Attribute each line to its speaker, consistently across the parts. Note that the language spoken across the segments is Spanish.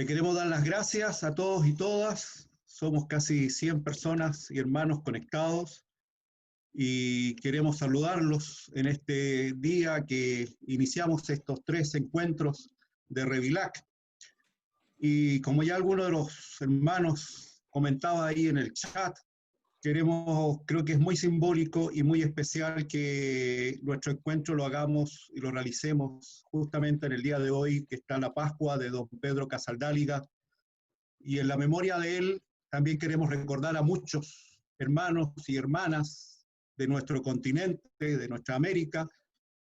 Speaker 1: Le queremos dar las gracias a todos y todas. Somos casi 100 personas y hermanos conectados y queremos saludarlos en este día que iniciamos estos 3 encuentros de Revilac. Y como ya alguno de los hermanos comentaba ahí en el chat, creo que es muy simbólico y muy especial que nuestro encuentro lo hagamos y lo realicemos justamente en el día de hoy, que está la Pascua de don Pedro Casaldáliga. Y en la memoria de él también queremos recordar a muchos hermanos y hermanas de nuestro continente, de nuestra América,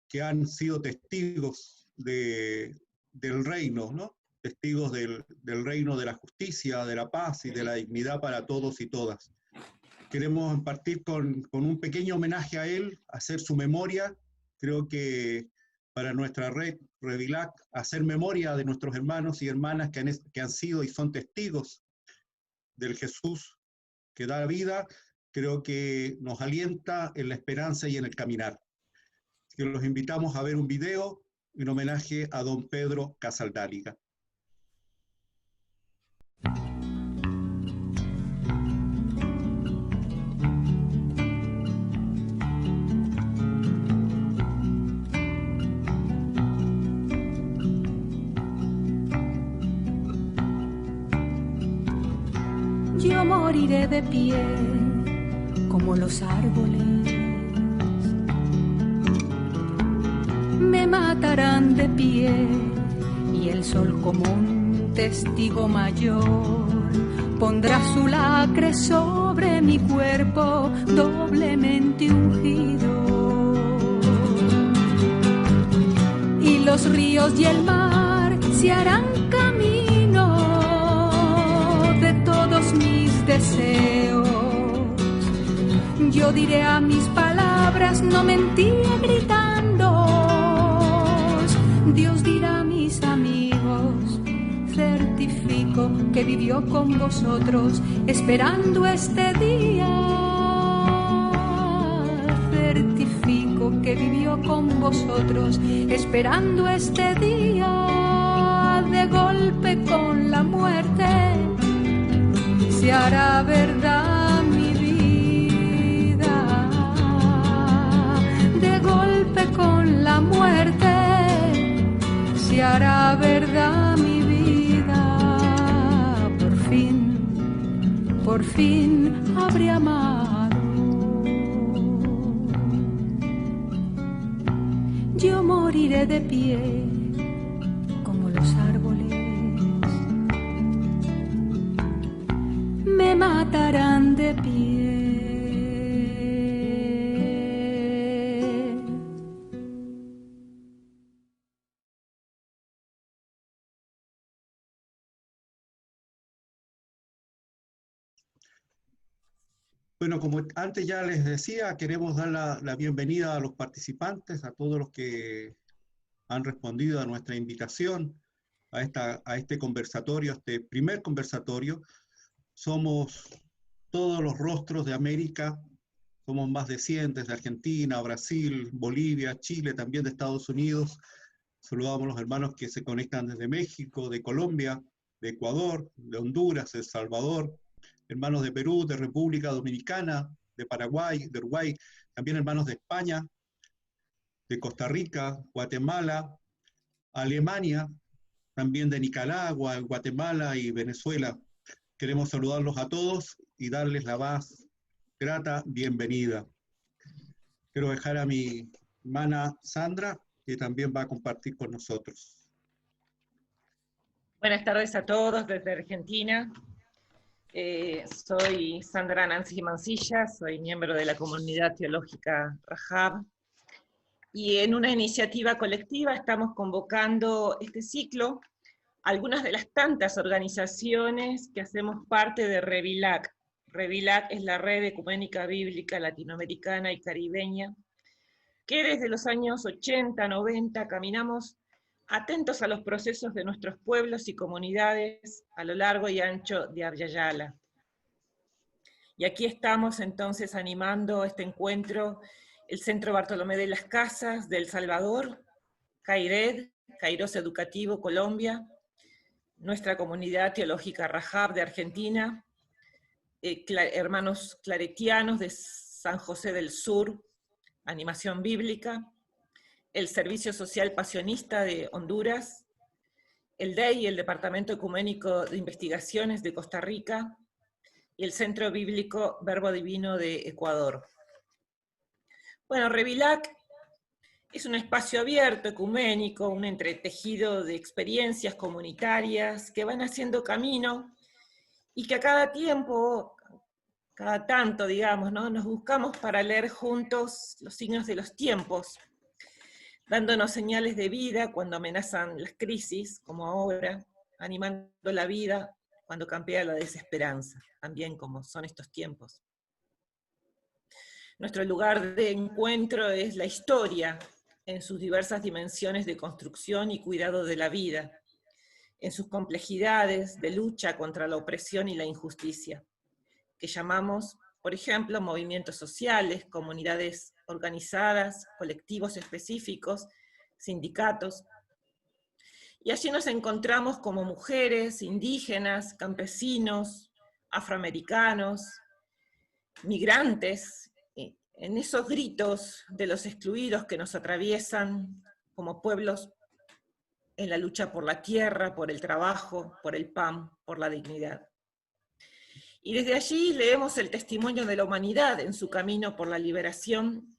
Speaker 1: que han sido testigos del reino, ¿no? Testigos del reino de la justicia, de la paz y de la dignidad para todos y todas. Queremos partir con un pequeño homenaje a él, hacer su memoria. Creo que para nuestra red Revilac, hacer memoria de nuestros hermanos y hermanas que han sido y son testigos del Jesús que da vida, creo que nos alienta en la esperanza y en el caminar. Que los invitamos a ver un video en homenaje a don Pedro Casaldáliga.
Speaker 2: Yo moriré de pie como los árboles, me matarán de pie y el sol como un testigo mayor pondrá su lacre sobre mi cuerpo doblemente ungido. Y los ríos y el mar se harán camino de todos mis deseos. Yo diré a mis palabras, no mentiré gritando. Dios dirá a mis amigos, certifico que vivió con vosotros esperando este día. Certifico que vivió con vosotros esperando este día. De golpe con la muerte se hará verdad mi vida. De golpe con la muerte se hará verdad mi vida. Por fin habré amado. Yo moriré de pie como los árboles, me matarán de pie.
Speaker 1: Bueno, como antes ya les decía, queremos dar la bienvenida a los participantes, a todos los que han respondido a nuestra invitación a este conversatorio, a este primer conversatorio. Somos todos los rostros de América, somos más de 100 desde Argentina, Brasil, Bolivia, Chile, también de Estados Unidos. Saludamos a los hermanos que se conectan desde México, de Colombia, de Ecuador, de Honduras, de El Salvador, hermanos de Perú, de República Dominicana, de Paraguay, de Uruguay, también hermanos de España, de Costa Rica, Guatemala, Alemania, también de Nicaragua, Guatemala y Venezuela. Queremos saludarlos a todos y darles la más grata bienvenida. Quiero dejar a mi hermana Sandra, que también va a compartir con nosotros.
Speaker 3: Buenas tardes a todos desde Argentina. Soy Sandra Nancy Mancilla, soy miembro de la comunidad teológica Rahab, y en una iniciativa colectiva estamos convocando este ciclo algunas de las tantas organizaciones que hacemos parte de Revilac. Revilac es la red ecuménica bíblica latinoamericana y caribeña, que desde los años 80, 90 caminamos atentos a los procesos de nuestros pueblos y comunidades a lo largo y ancho de Abya Yala. Y aquí estamos entonces animando este encuentro, el Centro Bartolomé de las Casas de El Salvador, CAIRED, Kairos Educativo Colombia, nuestra comunidad teológica Rajab de Argentina, hermanos claretianos de San José del Sur, Animación Bíblica, el Servicio Social Pasionista de Honduras, el DEI, el Departamento Ecuménico de Investigaciones de Costa Rica, y el Centro Bíblico Verbo Divino de Ecuador. Bueno, Revilac es un espacio abierto, ecuménico, un entretejido de experiencias comunitarias que van haciendo camino y que a cada tiempo, cada tanto, digamos, ¿no?, nos buscamos para leer juntos los signos de los tiempos, dándonos señales de vida cuando amenazan las crisis, como ahora, animando la vida cuando campea la desesperanza, también como son estos tiempos. Nuestro lugar de encuentro es la historia, en sus diversas dimensiones de construcción y cuidado de la vida, en sus complejidades de lucha contra la opresión y la injusticia, que llamamos, por ejemplo, movimientos sociales, comunidades organizadas, colectivos específicos, sindicatos. Y allí nos encontramos como mujeres, indígenas, campesinos, afroamericanos, migrantes, en esos gritos de los excluidos que nos atraviesan como pueblos en la lucha por la tierra, por el trabajo, por el pan, por la dignidad. Y desde allí leemos el testimonio de la humanidad en su camino por la liberación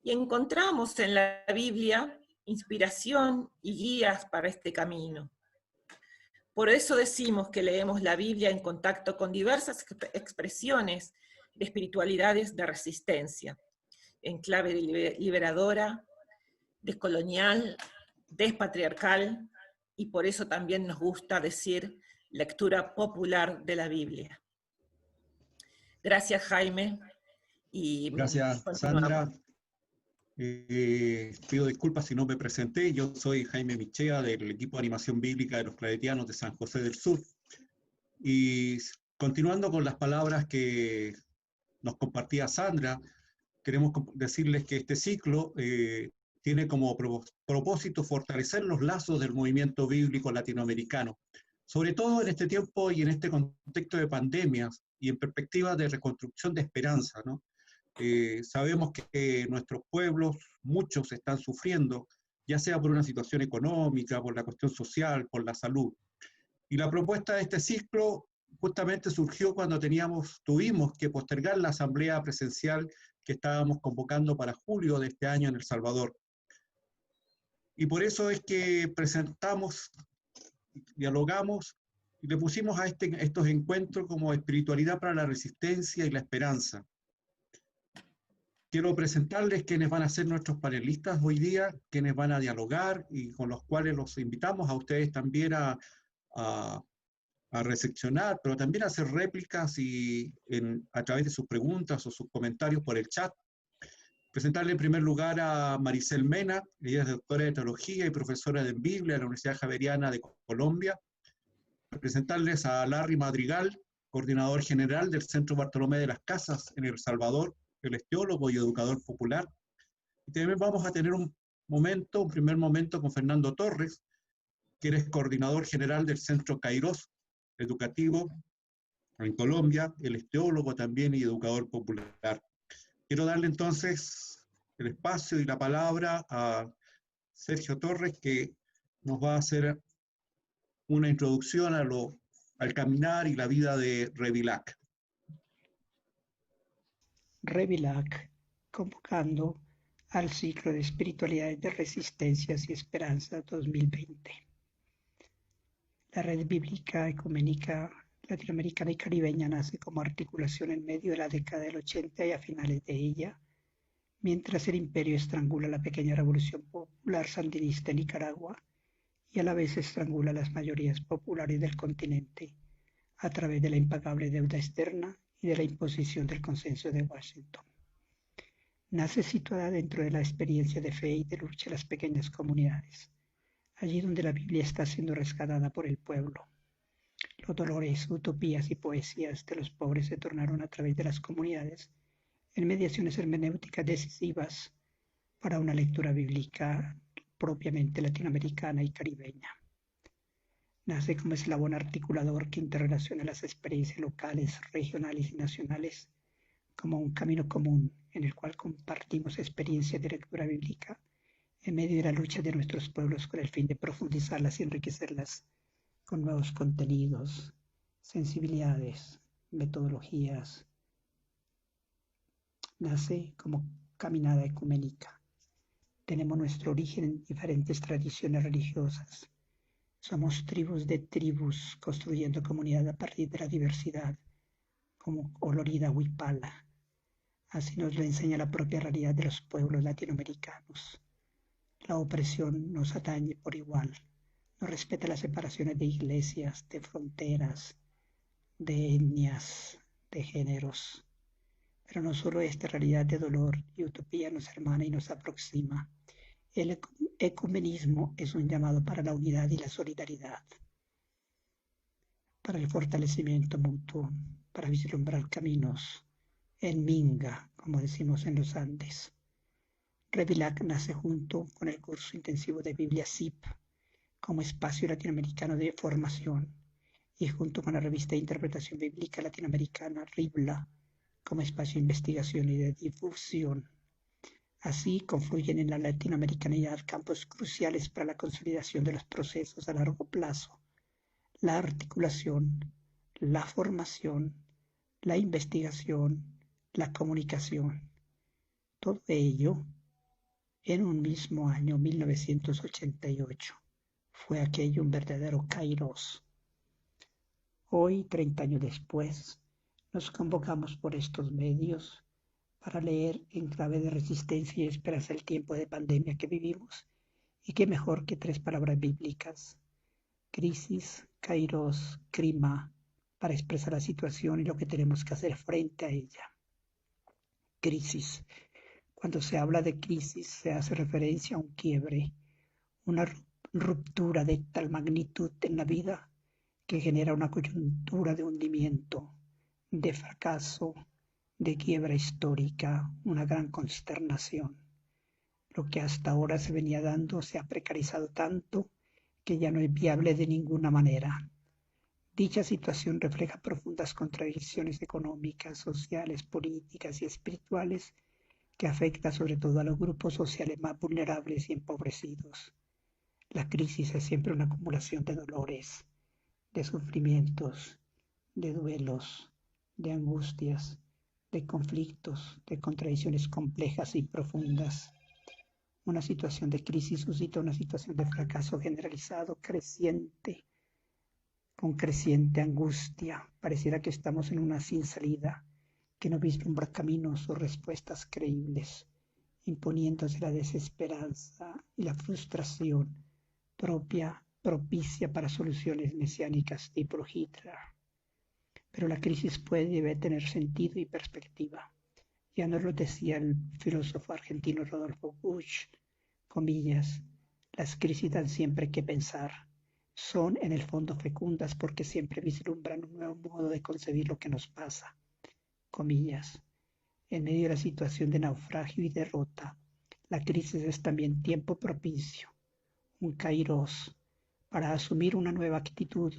Speaker 3: y encontramos en la Biblia inspiración y guías para este camino. Por eso decimos que leemos la Biblia en contacto con diversas expresiones de espiritualidades de resistencia, en clave liberadora, descolonial, despatriarcal, y por eso también nos gusta decir lectura popular de la Biblia. Gracias, Jaime. Y
Speaker 1: gracias, Sandra. Pido disculpas si no me presenté. Yo soy Jaime Michea, del equipo de animación bíblica de los claretianos de San José del Sur. Y continuando con las palabras que nos compartía Sandra, queremos decirles que este ciclo tiene como propósito fortalecer los lazos del movimiento bíblico latinoamericano, sobre todo en este tiempo y en este contexto de pandemias y en perspectiva de reconstrucción de esperanza, ¿no? Sabemos que nuestros pueblos, muchos están sufriendo, ya sea por una situación económica, por la cuestión social, por la salud. Y la propuesta de este ciclo justamente surgió cuando tuvimos que postergar la asamblea presencial que estábamos convocando para julio de este año en El Salvador. Y por eso es que presentamos, dialogamos y le pusimos a estos encuentros como espiritualidad para la resistencia y la esperanza. Quiero presentarles quienes van a ser nuestros panelistas hoy día, quienes van a dialogar y con los cuales los invitamos a ustedes también a recepcionar, pero también a hacer réplicas a través de sus preguntas o sus comentarios por el chat. Presentarle en primer lugar a Maricel Mena, ella es doctora de teología y profesora de Biblia de la Universidad Javeriana de Colombia. Presentarles a Larry Madrigal, coordinador general del Centro Bartolomé de las Casas en El Salvador. Él es teólogo y educador popular. Y también vamos a tener un primer momento con Fernando Torres, que es coordinador general del Centro Kairos Educativo en Colombia. Él es teólogo también y educador popular. Quiero darle entonces el espacio y la palabra a Sergio Torres, que nos va a hacer una introducción al caminar y la vida de Revilac.
Speaker 4: Revilac, convocando al ciclo de espiritualidades de resistencias y esperanza 2020. La red bíblica ecuménica latinoamericana y caribeña nace como articulación en medio de la década del 80 y a finales de ella, mientras el imperio estrangula la pequeña revolución popular sandinista en Nicaragua y a la vez estrangula las mayorías populares del continente a través de la impagable deuda externa y de la imposición del consenso de Washington. Nace situada dentro de la experiencia de fe y de lucha de las pequeñas comunidades, allí donde la Biblia está siendo rescatada por el pueblo. Los dolores, utopías y poesías de los pobres se tornaron a través de las comunidades en mediaciones hermenéuticas decisivas para una lectura bíblica propiamente latinoamericana y caribeña. Nace como eslabón articulador que interrelaciona las experiencias locales, regionales y nacionales como un camino común en el cual compartimos experiencias de lectura bíblica en medio de la lucha de nuestros pueblos con el fin de profundizarlas y enriquecerlas con nuevos contenidos, sensibilidades, metodologías. Nace como caminada ecuménica. Tenemos nuestro origen en diferentes tradiciones religiosas. Somos tribus de tribus construyendo comunidad a partir de la diversidad, como Olorida Huipala. Así nos lo enseña la propia realidad de los pueblos latinoamericanos. La opresión nos atañe por igual. No respeta las separaciones de iglesias, de fronteras, de etnias, de géneros. Pero no solo esta realidad de dolor y utopía nos hermana y nos aproxima. El ecumenismo es un llamado para la unidad y la solidaridad, para el fortalecimiento mutuo, para vislumbrar caminos en Minga, como decimos en los Andes. Revilac nace junto con el curso intensivo de Biblia SIP como espacio latinoamericano de formación y junto con la revista de interpretación bíblica latinoamericana RIBLA como espacio de investigación y de difusión. Así confluyen en la latinoamericanidad campos cruciales para la consolidación de los procesos a largo plazo, la articulación, la formación, la investigación, la comunicación. Todo ello en un mismo año 1988. Fue aquello un verdadero kairos. Hoy, 30 años después, nos convocamos por estos medios para leer en clave de resistencia y esperanza el tiempo de pandemia que vivimos, y qué mejor que 3 palabras bíblicas: crisis, kairos, krima, para expresar la situación y lo que tenemos que hacer frente a ella. Crisis. Cuando se habla de crisis se hace referencia a un quiebre, una ruptura de tal magnitud en la vida que genera una coyuntura de hundimiento, de fracaso, de quiebra histórica, una gran consternación. Lo que hasta ahora se venía dando se ha precarizado tanto que ya no es viable de ninguna manera. Dicha situación refleja profundas contradicciones económicas, sociales, políticas y espirituales que afecta sobre todo a los grupos sociales más vulnerables y empobrecidos. La crisis es siempre una acumulación de dolores, de sufrimientos, de duelos, de angustias, de conflictos, de contradicciones complejas y profundas. Una situación de crisis suscita una situación de fracaso generalizado, creciente, con creciente angustia. Pareciera que estamos en una sin salida, que no vislumbra caminos o respuestas creíbles, imponiéndose la desesperanza y la frustración propicia para soluciones mesiánicas tipo Hitler. Pero la crisis puede y debe tener sentido y perspectiva. Ya nos lo decía el filósofo argentino Rodolfo Busch, comillas, las crisis dan siempre que pensar. Son en el fondo fecundas porque siempre vislumbran un nuevo modo de concebir lo que nos pasa. Comillas. En medio de la situación de naufragio y derrota, la crisis es también tiempo propicio, un kairos, para asumir una nueva actitud,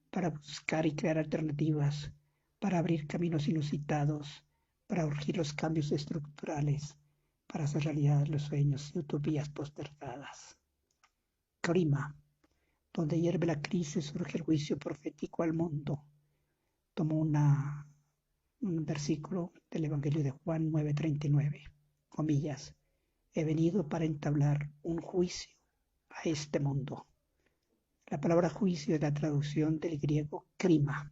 Speaker 4: para buscar y crear alternativas, para abrir caminos inusitados, para urgir los cambios estructurales, para hacer realidad los sueños y utopías postergadas. Clima. Donde hierve la crisis surge el juicio profético al mundo. Tomo un versículo del Evangelio de Juan 9:39, comillas, he venido para entablar un juicio a este mundo. La palabra juicio es la traducción del griego krima.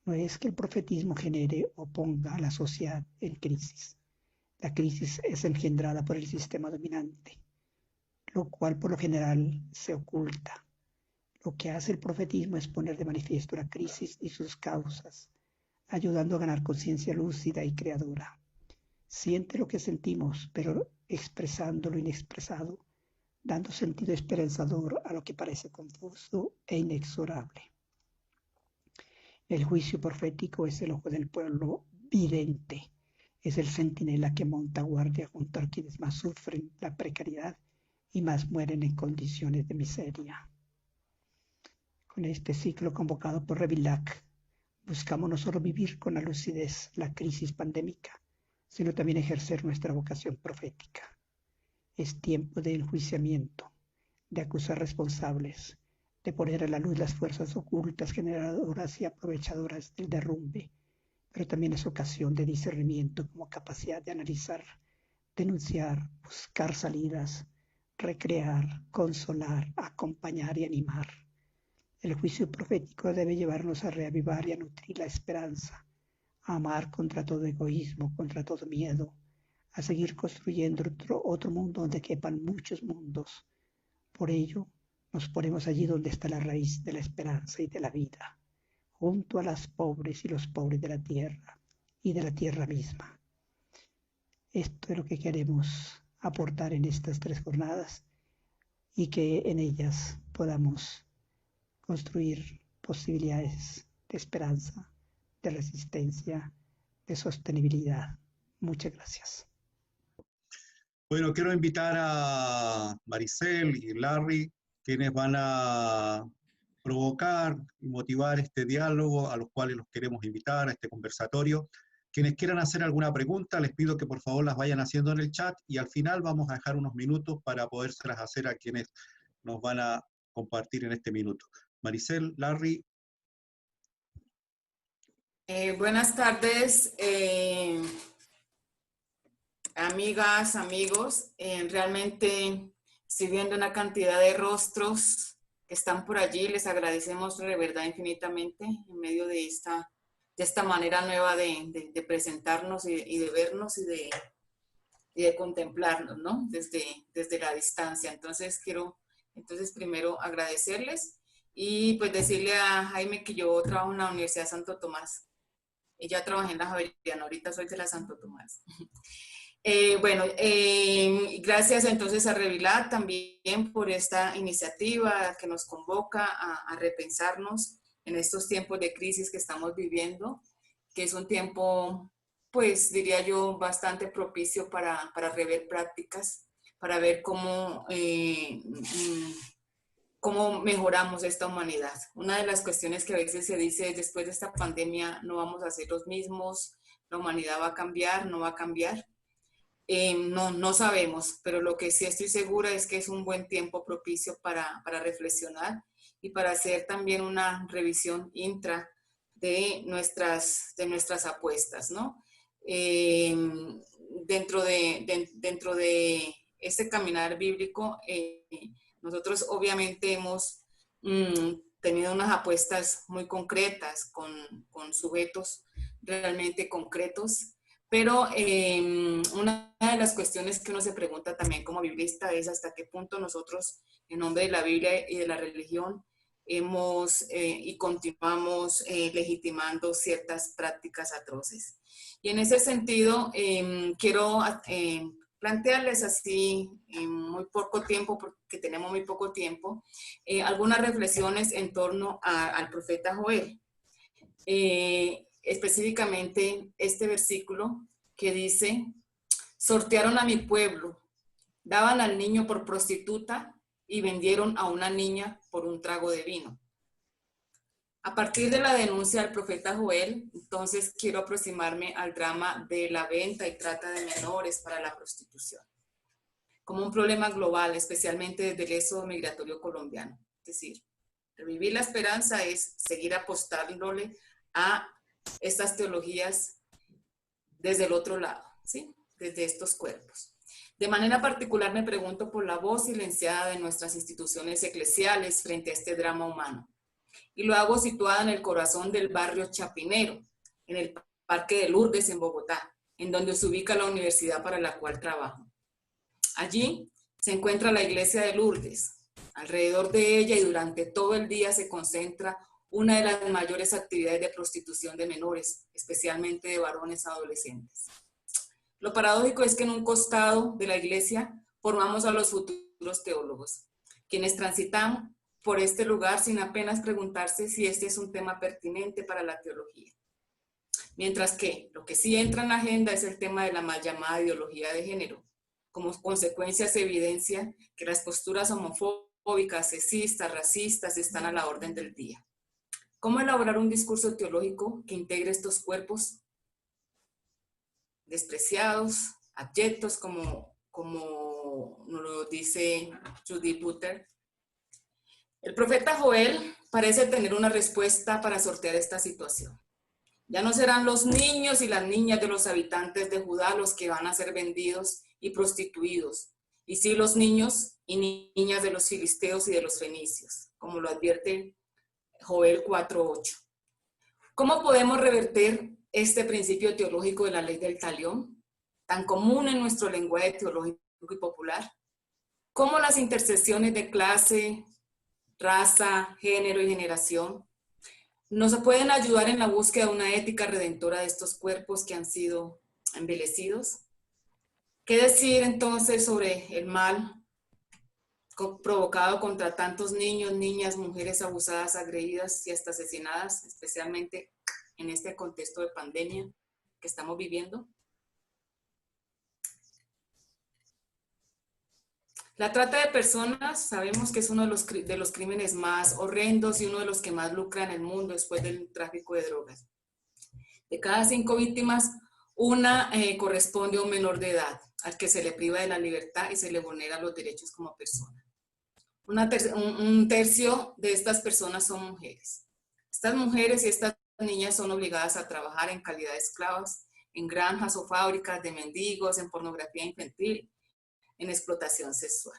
Speaker 4: No es que el profetismo genere o ponga a la sociedad en crisis. La crisis es engendrada por el sistema dominante, lo cual por lo general se oculta. Lo que hace el profetismo es poner de manifiesto la crisis y sus causas, ayudando a ganar conciencia lúcida y creadora. Siente lo que sentimos, pero expresando lo inexpresado, dando sentido esperanzador a lo que parece confuso e inexorable. El juicio profético es el ojo del pueblo vidente, es el centinela que monta guardia junto a quienes más sufren la precariedad y más mueren en condiciones de miseria. Con este ciclo convocado por Revillac, buscamos no solo vivir con la lucidez la crisis pandémica, sino también ejercer nuestra vocación profética. Es tiempo de enjuiciamiento, de acusar responsables, de poner a la luz las fuerzas ocultas, generadoras y aprovechadoras del derrumbe, pero también es ocasión de discernimiento como capacidad de analizar, denunciar, buscar salidas, recrear, consolar, acompañar y animar. El juicio profético debe llevarnos a reavivar y a nutrir la esperanza, a amar contra todo egoísmo, contra todo miedo, a seguir construyendo otro mundo donde quepan muchos mundos. Por ello, nos ponemos allí donde está la raíz de la esperanza y de la vida, junto a las pobres y los pobres de la tierra y de la tierra misma. Esto es lo que queremos aportar en estas 3 jornadas y que en ellas podamos construir posibilidades de esperanza, de resistencia, de sostenibilidad. Muchas gracias.
Speaker 1: Bueno, quiero invitar a Maricel y Larry, quienes van a provocar y motivar este diálogo, a los cuales los queremos invitar a este conversatorio. Quienes quieran hacer alguna pregunta, les pido que por favor las vayan haciendo en el chat y al final vamos a dejar unos minutos para podérselas hacer a quienes nos van a compartir en este minuto. Maricel, Larry.
Speaker 5: Buenas tardes, amigas, amigos. Realmente estoy viendo una cantidad de rostros que están por allí. Les agradecemos de verdad infinitamente en medio de esta manera nueva de presentarnos y de vernos y de contemplarnos, ¿no? Desde la distancia. Entonces quiero primero agradecerles y pues decirle a Jaime que yo trabajo en la Universidad de Santo Tomás. Ya trabajé en la Javeriana, ahorita soy de la Santo Tomás. Gracias entonces a Revillac también por esta iniciativa que nos convoca a repensarnos en estos tiempos de crisis que estamos viviendo, que es un tiempo, pues diría yo, bastante propicio para rever prácticas, para ver cómo mejoramos esta humanidad. Una de las cuestiones que a veces se dice es, después de esta pandemia no vamos a ser los mismos, la humanidad va a cambiar, no va a cambiar. No sabemos, pero lo que sí estoy segura es que es un buen tiempo propicio para reflexionar y para hacer también una revisión intra de nuestras apuestas, ¿no? Dentro de este caminar bíblico, nosotros obviamente hemos tenido unas apuestas muy concretas con sujetos realmente concretos, pero una de las cuestiones que uno se pregunta también como biblista es hasta qué punto nosotros, en nombre de la Biblia y de la religión, hemos y continuamos legitimando ciertas prácticas atroces. Y en ese sentido, quiero plantearles así en muy poco tiempo, porque tenemos muy poco tiempo, algunas reflexiones en torno al profeta Joel. Específicamente este versículo que dice: sortearon a mi pueblo, daban al niño por prostituta y vendieron a una niña por un trago de vino. A partir de la denuncia del profeta Joel, entonces quiero aproximarme al drama de la venta y trata de menores para la prostitución, como un problema global, especialmente desde el éxodo migratorio colombiano. Es decir, revivir la esperanza es seguir apostándole a estas teologías desde el otro lado, ¿sí? Desde estos cuerpos. De manera particular me pregunto por la voz silenciada de nuestras instituciones eclesiales frente a este drama humano. Y lo hago situada en el corazón del barrio Chapinero, en el Parque de Lourdes en Bogotá, en donde se ubica la universidad para la cual trabajo. Allí se encuentra la iglesia de Lourdes. Alrededor de ella y durante todo el día se concentra una de las mayores actividades de prostitución de menores, especialmente de varones adolescentes. Lo paradójico es que en un costado de la iglesia formamos a los futuros teólogos, quienes transitan por este lugar sin apenas preguntarse si este es un tema pertinente para la teología. Mientras que lo que sí entra en la agenda es el tema de la mal llamada ideología de género. Como consecuencia se evidencia que las posturas homofóbicas homofóbicas, sexistas, racistas están a la orden del día. ¿Cómo elaborar un discurso teológico que integre estos cuerpos despreciados, abyectos, como nos lo dice Judith Butler? El profeta Joel parece tener una respuesta para sortear esta situación. Ya no serán los niños y las niñas de los habitantes de Judá los que van a ser vendidos y prostituidos, y sí los niños y niñas de los filisteos y de los fenicios, como lo advierte Joel 4:8. ¿Cómo podemos revertir este principio teológico de la ley del talión, tan común en nuestro lenguaje teológico y popular? ¿Cómo las intersecciones de clase, raza, género y generación nos pueden ayudar en la búsqueda de una ética redentora de estos cuerpos que han sido envilecidos? ¿Qué decir entonces sobre el mal provocado contra tantos niños, niñas, mujeres abusadas, agredidas y hasta asesinadas, especialmente en este contexto de pandemia que estamos viviendo? La trata de personas sabemos que es uno de los crímenes más horrendos y uno de los que más lucra en el mundo después del tráfico de drogas. De cada 5 víctimas, una corresponde a un menor de edad, al que se le priva de la libertad y se le vulnera los derechos como persona. Un tercio de estas personas son mujeres. Estas mujeres y estas niñas son obligadas a trabajar en calidad de esclavas, en granjas o fábricas de mendigos, en pornografía infantil, en explotación sexual.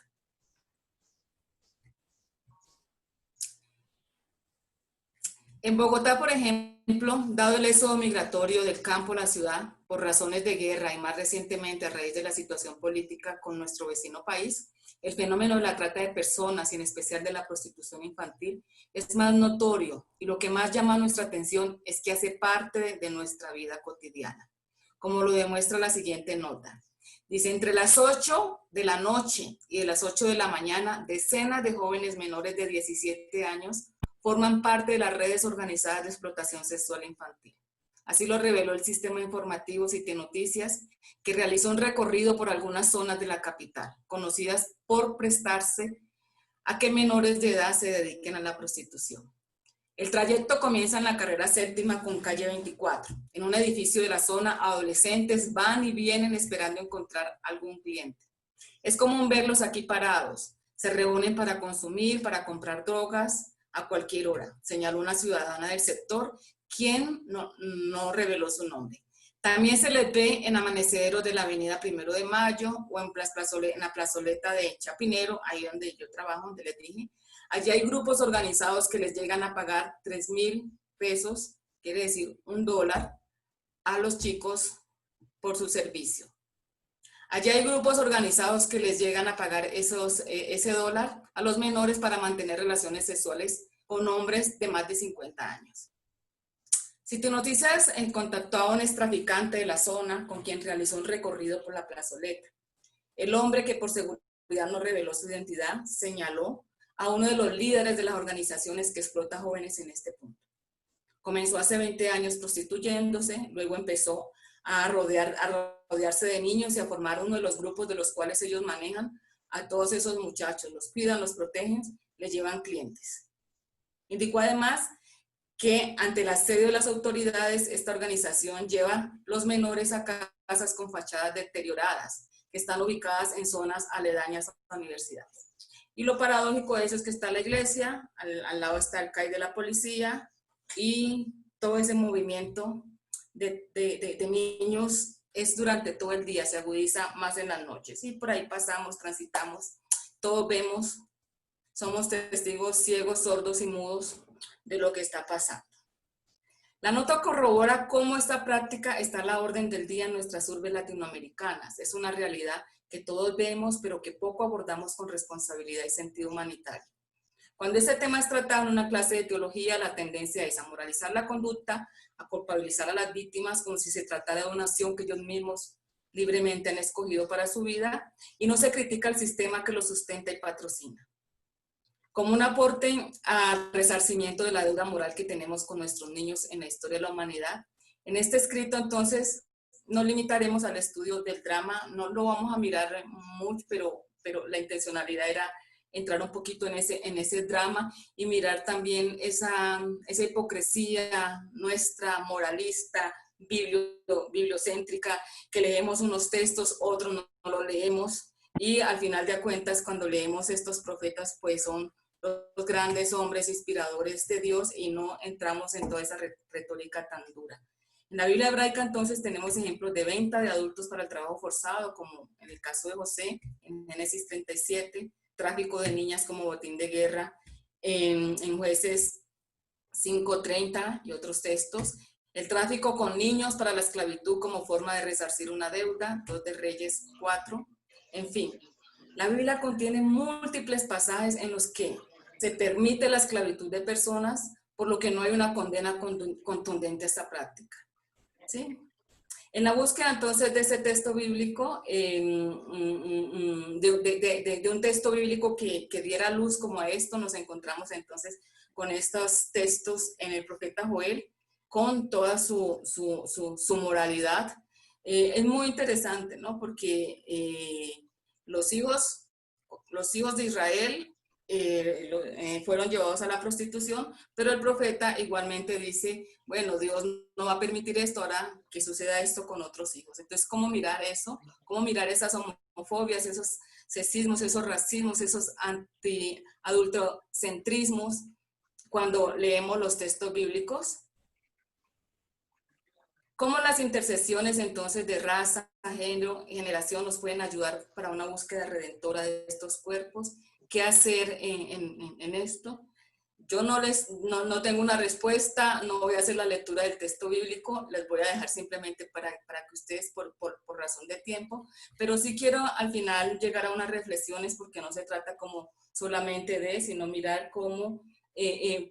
Speaker 5: En Bogotá, por ejemplo, dado el éxodo migratorio del campo a la ciudad por razones de guerra y más recientemente a raíz de la situación política con nuestro vecino país, el fenómeno de la trata de personas y en especial de la prostitución infantil es más notorio, y lo que más llama nuestra atención es que hace parte de nuestra vida cotidiana, como lo demuestra la siguiente nota. Dice, entre las 8 de la noche y de las 8 de la mañana, decenas de jóvenes menores de 17 años forman parte de las redes organizadas de explotación sexual infantil. Así lo reveló el sistema informativo Cite Noticias, que realizó un recorrido por algunas zonas de la capital, conocidas por prestarse a que menores de edad se dediquen a la prostitución. El trayecto comienza en la carrera 7ª con calle 24. En un edificio de la zona, adolescentes van y vienen esperando encontrar algún cliente. Es común verlos aquí parados. Se reúnen para consumir, para comprar drogas a cualquier hora, señaló una ciudadana del sector, quien no reveló su nombre. También se les ve en amaneceros de la avenida 1 de Mayo o en la plazoleta de Chapinero, ahí donde yo trabajo, donde les dije. Allí hay grupos organizados que les llegan a pagar 3,000 pesos, quiere decir $1, a los chicos por su servicio. Allí hay grupos organizados que les llegan a pagar ese dólar a los menores para mantener relaciones sexuales con hombres de más de 50 años. Cite Noticias contactó a un extraficante de la zona con quien realizó un recorrido por la plazoleta. El hombre, que por seguridad no reveló su identidad, señaló a uno de los líderes de las organizaciones que explota jóvenes en este punto. Comenzó hace 20 años prostituyéndose, luego empezó a rodearse de niños y a formar uno de los grupos de los cuales ellos manejan a todos esos muchachos, los cuidan, los protegen, les llevan clientes. Indicó además que ante el asedio de las autoridades, esta organización lleva los menores a casas con fachadas deterioradas, que están ubicadas en zonas aledañas a universidades. Y lo paradójico de eso es que está la iglesia, al lado está el CAI de la policía, y todo ese movimiento de niños es durante todo el día, se agudiza más en las noches. Y por ahí pasamos, transitamos, todos vemos, somos testigos ciegos, sordos y mudos de lo que está pasando. La nota corrobora cómo esta práctica está a la orden del día en nuestras urbes latinoamericanas. Es una realidad que todos vemos, pero que poco abordamos con responsabilidad y sentido humanitario. Cuando este tema es tratado en una clase de teología, la tendencia es a moralizar la conducta, a culpabilizar a las víctimas como si se tratara de una acción que ellos mismos libremente han escogido para su vida, y no se critica el sistema que lo sustenta y patrocina. Como un aporte al resarcimiento de la deuda moral que tenemos con nuestros niños en la historia de la humanidad, en este escrito entonces no limitaremos al estudio del drama, no lo vamos a mirar mucho, pero la intencionalidad era entrar un poquito en ese drama y mirar también esa hipocresía nuestra, moralista, bibliocéntrica, que leemos unos textos, otros no los leemos, y al final de cuentas cuando leemos estos profetas pues son los grandes hombres inspiradores de Dios y no entramos en toda esa retórica tan dura. En la Biblia hebraica entonces tenemos ejemplos de venta de adultos para el trabajo forzado, como en el caso de José, en Génesis 37, tráfico de niñas como botín de guerra, en Jueces 5:30 y otros textos, el tráfico con niños para la esclavitud como forma de resarcir una deuda, 2 de Reyes 4, en fin. La Biblia contiene múltiples pasajes en los que se permite la esclavitud de personas, por lo que no hay una condena contundente a esta práctica. ¿Sí? En la búsqueda entonces de ese texto bíblico, de un texto bíblico que diera luz como a esto, nos encontramos entonces con estos textos en el profeta Joel, con toda su moralidad. Es muy interesante, ¿no? Porque los hijos de Israel fueron llevados a la prostitución, pero el profeta igualmente dice, bueno, Dios no va a permitir esto, ahora que suceda esto con otros hijos. Entonces, ¿cómo mirar eso? ¿Cómo mirar esas homofobias, esos sexismos, esos racismos, esos anti-adultocentrismos cuando leemos los textos bíblicos? ¿Cómo las intersecciones entonces de raza, género y generación nos pueden ayudar para una búsqueda redentora de estos cuerpos? ¿Qué hacer en esto? Yo no tengo una respuesta, no voy a hacer la lectura del texto bíblico, les voy a dejar simplemente para que ustedes, por razón de tiempo, pero sí quiero al final llegar a unas reflexiones porque no se trata como solamente de, sino mirar cómo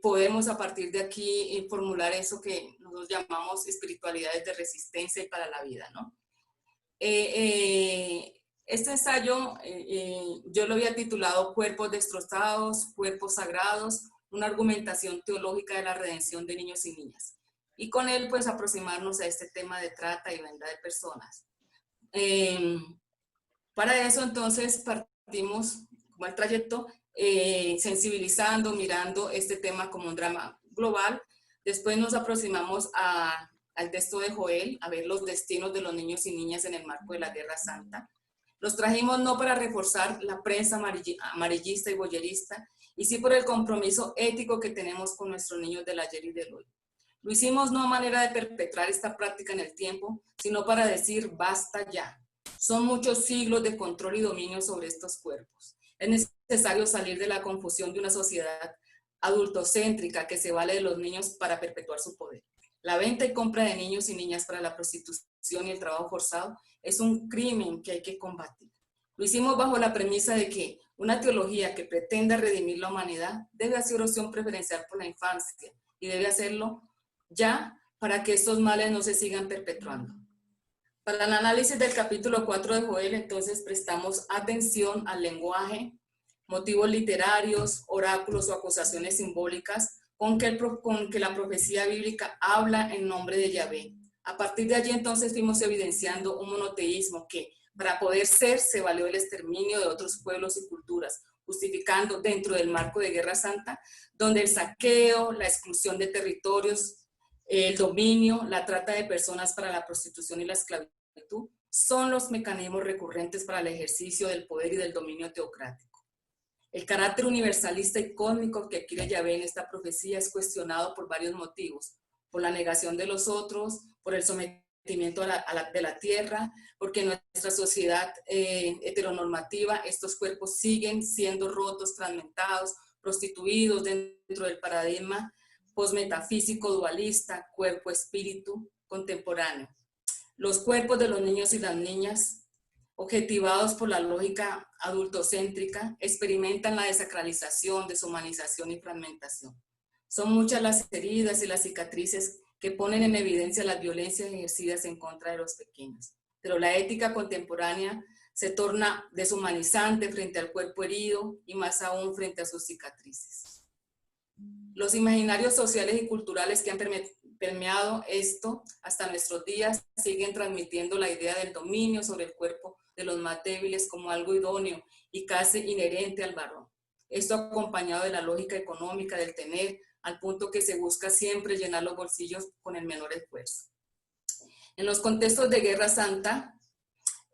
Speaker 5: podemos a partir de aquí formular eso que nosotros llamamos espiritualidades de resistencia y para la vida, ¿no? Este ensayo yo lo había titulado Cuerpos destrozados, cuerpos sagrados, una argumentación teológica de la redención de niños y niñas. Y con él pues aproximarnos a este tema de trata y venta de personas. Para eso entonces partimos como el trayecto sensibilizando, mirando este tema como un drama global. Después nos aproximamos al texto de Joel, a ver los destinos de los niños y niñas en el marco de la Guerra Santa. Los trajimos no para reforzar la prensa amarillista y boyerista, y sí por el compromiso ético que tenemos con nuestros niños del ayer y del hoy. Lo hicimos no a manera de perpetrar esta práctica en el tiempo, sino para decir basta ya. Son muchos siglos de control y dominio sobre estos cuerpos. Es necesario salir de la confusión de una sociedad adultocéntrica que se vale de los niños para perpetuar su poder. La venta y compra de niños y niñas para la prostitución y el trabajo forzado es un crimen que hay que combatir. Lo hicimos bajo la premisa de que una teología que pretenda redimir la humanidad debe hacer opción preferencial por la infancia y debe hacerlo ya para que estos males no se sigan perpetuando. Para el análisis del capítulo 4 de Joel, entonces prestamos atención al lenguaje, motivos literarios, oráculos o acusaciones simbólicas con que la profecía bíblica habla en nombre de Yahvé. A partir de allí entonces fuimos evidenciando un monoteísmo que para poder ser se valió del exterminio de otros pueblos y culturas, justificando dentro del marco de Guerra Santa, donde el saqueo, la exclusión de territorios, el dominio, la trata de personas para la prostitución y la esclavitud son los mecanismos recurrentes para el ejercicio del poder y del dominio teocrático. El carácter universalista y cósmico que quiere Yahvé en esta profecía es cuestionado por varios motivos, por la negación de los otros, por el sometimiento de la tierra, porque en nuestra sociedad heteronormativa estos cuerpos siguen siendo rotos, fragmentados, prostituidos dentro del paradigma posmetafísico dualista, cuerpo-espíritu contemporáneo. Los cuerpos de los niños y las niñas, objetivados por la lógica adultocéntrica, experimentan la desacralización, deshumanización y fragmentación. Son muchas las heridas y las cicatrices que ponen en evidencia las violencias ejercidas en contra de los pequeños. Pero la ética contemporánea se torna deshumanizante frente al cuerpo herido y más aún frente a sus cicatrices. Los imaginarios sociales y culturales que han permeado esto hasta nuestros días siguen transmitiendo la idea del dominio sobre el cuerpo de los más débiles como algo idóneo y casi inherente al varón. Esto acompañado de la lógica económica del tener, al punto que se busca siempre llenar los bolsillos con el menor esfuerzo. En los contextos de guerra santa,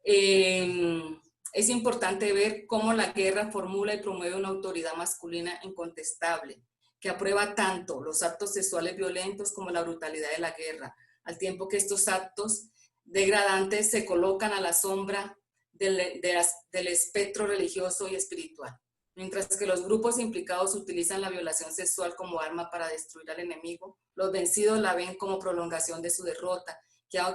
Speaker 5: es importante ver cómo la guerra formula y promueve una autoridad masculina incontestable, que aprueba tanto los actos sexuales violentos como la brutalidad de la guerra, al tiempo que estos actos degradantes se colocan a la sombra del espectro religioso y espiritual. Mientras que los grupos implicados utilizan la violación sexual como arma para destruir al enemigo, los vencidos la ven como prolongación de su derrota,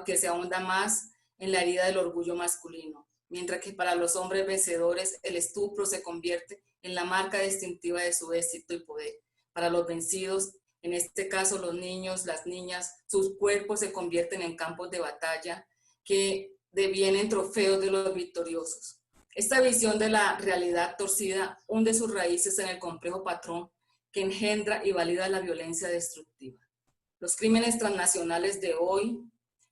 Speaker 5: que se ahonda más en la herida del orgullo masculino. Mientras que para los hombres vencedores el estupro se convierte en la marca distintiva de su éxito y poder. Para los vencidos, en este caso los niños, las niñas, sus cuerpos se convierten en campos de batalla que devienen trofeos de los victoriosos. Esta visión de la realidad torcida hunde sus raíces en el complejo patrón que engendra y valida la violencia destructiva. Los crímenes transnacionales de hoy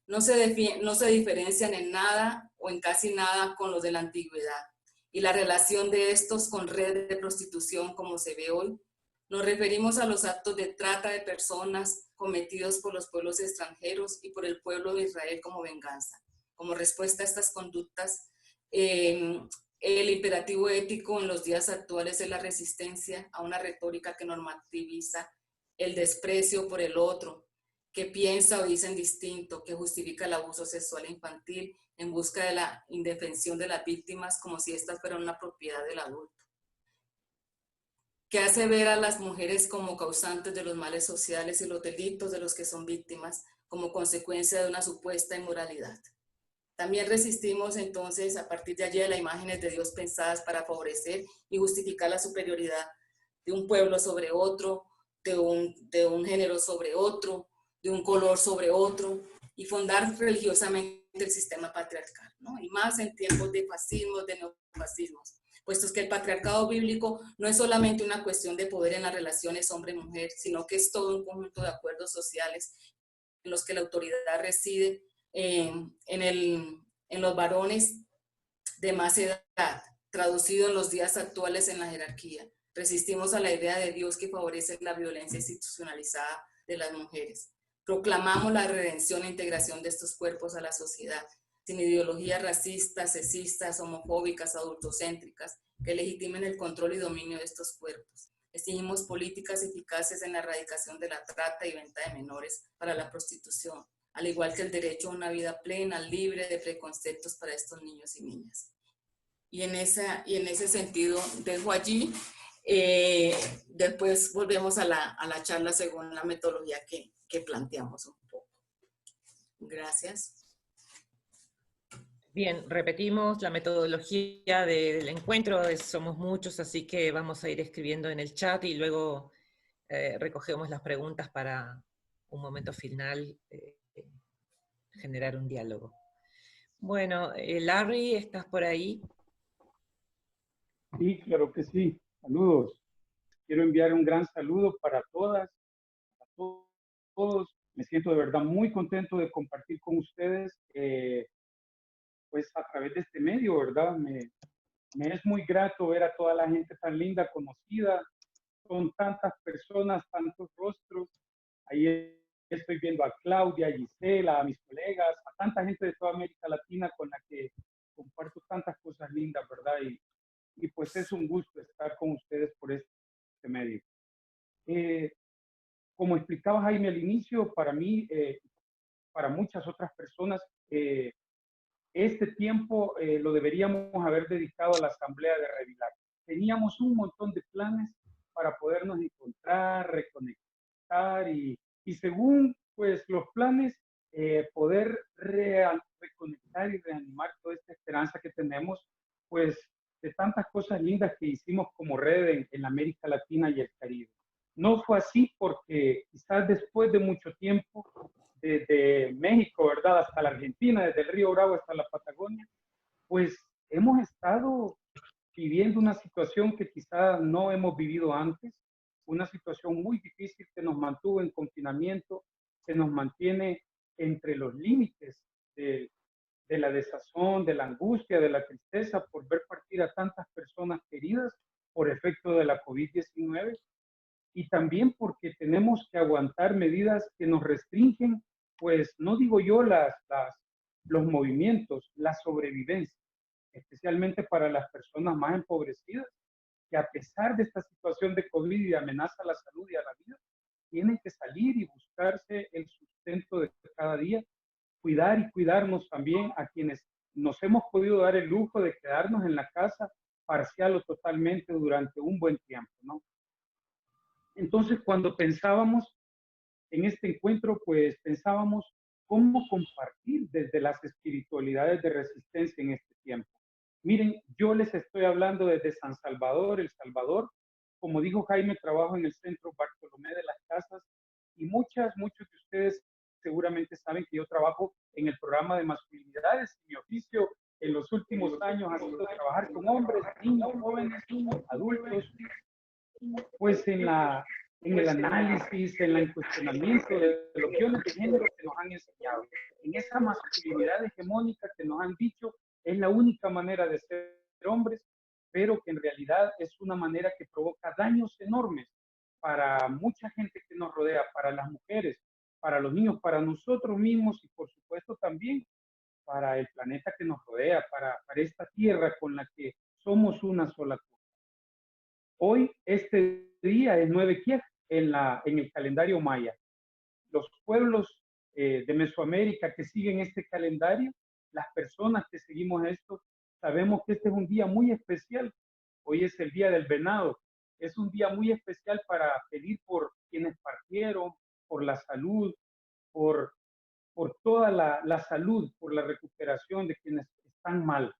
Speaker 5: no se diferencian en nada o en casi nada con los de la antigüedad. Y la relación de estos con redes de prostitución, como se ve hoy, nos referimos a los actos de trata de personas cometidos por los pueblos extranjeros y por el pueblo de Israel como venganza. Como respuesta a estas conductas, el imperativo ético en los días actuales es la resistencia a una retórica que normativiza el desprecio por el otro, que piensa o dice en distinto, que justifica el abuso sexual infantil en busca de la indefensión de las víctimas como si éstas fueran una propiedad del adulto, que hace ver a las mujeres como causantes de los males sociales y los delitos de los que son víctimas como consecuencia de una supuesta inmoralidad. También resistimos entonces a partir de allí a las imágenes de Dios pensadas para favorecer y justificar la superioridad de un pueblo sobre otro, de un género sobre otro, de un color sobre otro, y fundar religiosamente el sistema patriarcal, ¿no? Y más en tiempos de fascismos, de neofascismos, puesto que el patriarcado bíblico no es solamente una cuestión de poder en las relaciones hombre-mujer, sino que es todo un conjunto de acuerdos sociales en los que la autoridad reside en los varones de más edad, traducido en los días actuales en la jerarquía. Resistimos a la idea de Dios que favorece la violencia institucionalizada de las mujeres. Proclamamos la redención e integración de estos cuerpos a la sociedad, sin ideologías racistas, sexistas, homofóbicas, adultocéntricas, que legitimen el control y dominio de estos cuerpos. Exigimos políticas eficaces en la erradicación de la trata y venta de menores para la prostitución, al igual que el derecho a una vida plena, libre de preconceptos para estos niños y niñas. Y en ese sentido dejo allí, después volvemos a la charla según la metodología que planteamos un poco. Gracias.
Speaker 3: Bien, repetimos la metodología del encuentro, somos muchos, así que vamos a ir escribiendo en el chat y luego recogemos las preguntas para un momento final, generar un diálogo. Bueno, Larry, ¿estás por ahí?
Speaker 6: Sí, claro que sí. Saludos. Quiero enviar un gran saludo para todas, para todos. Me siento de verdad muy contento de compartir con ustedes, pues a través de este medio, ¿verdad? Me es muy grato ver a toda la gente tan linda, conocida, con tantas personas, tantos rostros. Ahí estoy viendo a Claudia, a Gisela, a mis colegas, a tanta gente de toda América Latina con la que comparto tantas cosas lindas, ¿verdad? Y pues es un gusto estar con ustedes por este medio. Como explicaba Jaime al inicio, para mí, para muchas otras personas, este tiempo lo deberíamos haber dedicado a la Asamblea de Revilar. Teníamos un montón de planes para podernos encontrar, reconectar y según pues los planes, poder reconectar y reanimar toda esta esperanza que tenemos, pues de tantas cosas lindas que hicimos como red en América Latina y el Caribe. No fue así porque quizás después de mucho tiempo, desde México, ¿verdad?, hasta la Argentina, desde el Río Bravo hasta la Patagonia, pues hemos estado viviendo una situación que quizás no hemos vivido antes, una situación muy difícil que nos mantuvo en confinamiento, que nos mantiene entre los límites de la desazón, de la angustia, de la tristeza por ver partir a tantas personas queridas por efecto de la COVID-19 y también porque tenemos que aguantar medidas que nos restringen, pues no digo yo los movimientos, la sobrevivencia, especialmente para las personas más empobrecidas, que a pesar de esta situación de COVID y de amenaza a la salud y a la vida, tienen que salir y buscarse el sustento de cada día, cuidar y cuidarnos también a quienes nos hemos podido dar el lujo de quedarnos en la casa parcial o totalmente durante un buen tiempo, ¿no? Entonces, cuando pensábamos en este encuentro, pues pensábamos cómo compartir desde las espiritualidades de resistencia en este tiempo. Miren, yo les estoy hablando desde San Salvador, El Salvador. Como dijo Jaime, trabajo en el Centro Bartolomé de las Casas y muchos de ustedes seguramente saben que yo trabajo en el programa de masculinidades. Mi oficio en los últimos años ha sido trabajar con hombres, niños, jóvenes, adultos, pues en el análisis, en el cuestionamiento de los guiones de género que nos han enseñado, en esa masculinidad hegemónica que nos han dicho es la única manera de ser hombres, pero que en realidad es una manera que provoca daños enormes para mucha gente que nos rodea, para las mujeres, para los niños, para nosotros mismos y por supuesto también para el planeta que nos rodea, para esta tierra con la que somos una sola cosa. Hoy, este día es 9 Kiev en el calendario maya. Los pueblos de Mesoamérica que siguen este calendario, las personas que seguimos esto, sabemos que este es un día muy especial. Hoy es el Día del Venado. Es un día muy especial para pedir por quienes partieron, por la salud, por toda la salud, por la recuperación de quienes están mal.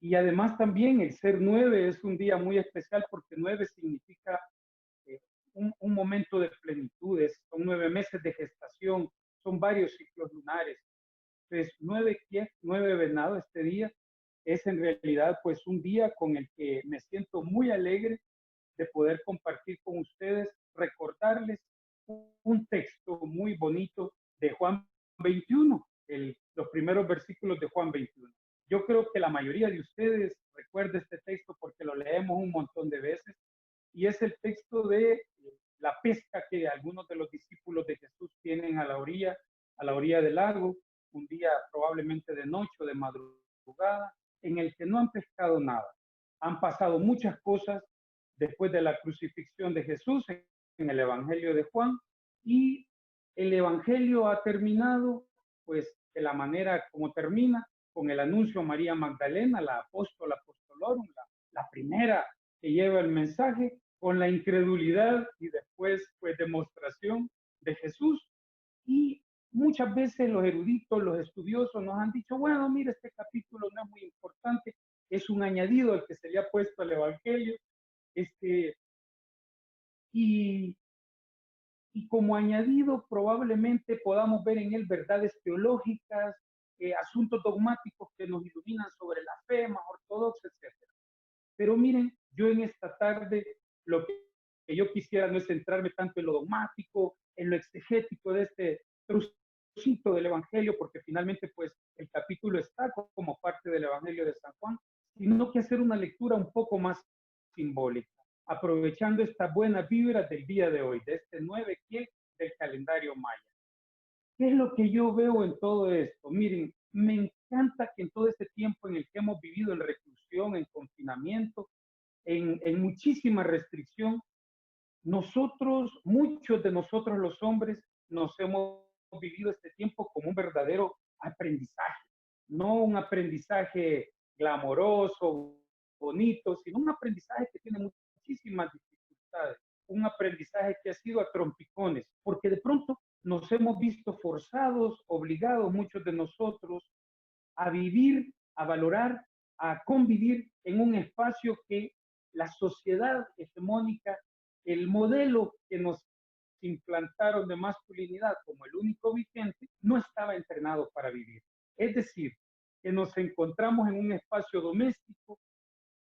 Speaker 6: Y además también el ser 9 es un día muy especial porque 9 significa un momento de plenitudes, son 9 meses de gestación, son varios ciclos lunares. Entonces, 9 venado este día es en realidad pues un día con el que me siento muy alegre de poder compartir con ustedes, recordarles un texto muy bonito de Juan 21, los primeros versículos de Juan 21. Yo creo que la mayoría de ustedes recuerda este texto porque lo leemos un montón de veces y es el texto de la pesca que algunos de los discípulos de Jesús tienen a la orilla del lago, un día probablemente de noche o de madrugada, en el que no han pescado nada. Han pasado muchas cosas después de la crucifixión de Jesús en el Evangelio de Juan y el Evangelio ha terminado pues de la manera como termina, con el anuncio a María Magdalena, la apóstola apostolorum, la primera que lleva el mensaje, con la incredulidad y después pues demostración de Jesús. Y muchas veces los eruditos, los estudiosos nos han dicho, bueno, mira, este capítulo no es muy importante, es un añadido al que se le ha puesto al Evangelio, y como añadido probablemente podamos ver en él verdades teológicas, asuntos dogmáticos que nos iluminan sobre la fe más ortodoxa, etc. Pero miren, yo en esta tarde lo que yo quisiera no es centrarme tanto en lo dogmático, en lo exegético de este trocito del Evangelio, porque finalmente pues el capítulo está como parte del Evangelio de San Juan, sino que hacer una lectura un poco más simbólica, aprovechando esta buena vibra del día de hoy, de este 9 Kiev del calendario maya. ¿Qué es lo que yo veo en todo esto? Miren, me encanta que en todo este tiempo en el que hemos vivido en reclusión, en confinamiento, en muchísima restricción, muchos de nosotros los hombres, nos hemos vivido este tiempo como un verdadero aprendizaje, no un aprendizaje glamoroso, bonito, sino un aprendizaje que tiene muchísimas dificultades, un aprendizaje que ha sido a trompicones, porque de pronto nos hemos visto forzados, obligados muchos de nosotros a vivir, a valorar, a convivir en un espacio que la sociedad hegemónica, el modelo que nos implantaron de masculinidad como el único vigente, no estaba entrenado para vivir. Es decir, que nos encontramos en un espacio doméstico,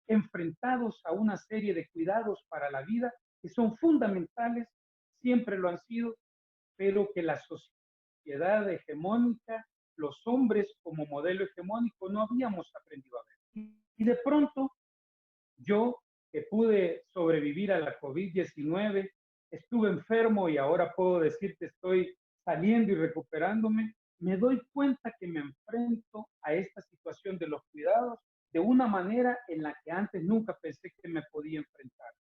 Speaker 6: enfrentados a una serie de cuidados para la vida que son fundamentales, siempre lo han sido, pero que la sociedad hegemónica, los hombres como modelo hegemónico, no habíamos aprendido a ver. Y de pronto, yo que pude sobrevivir a la COVID-19, estuve enfermo y ahora puedo decir que estoy saliendo y recuperándome, me doy cuenta que me enfrento a esta situación de los cuidados de una manera en la que antes nunca pensé que me podía enfrentar.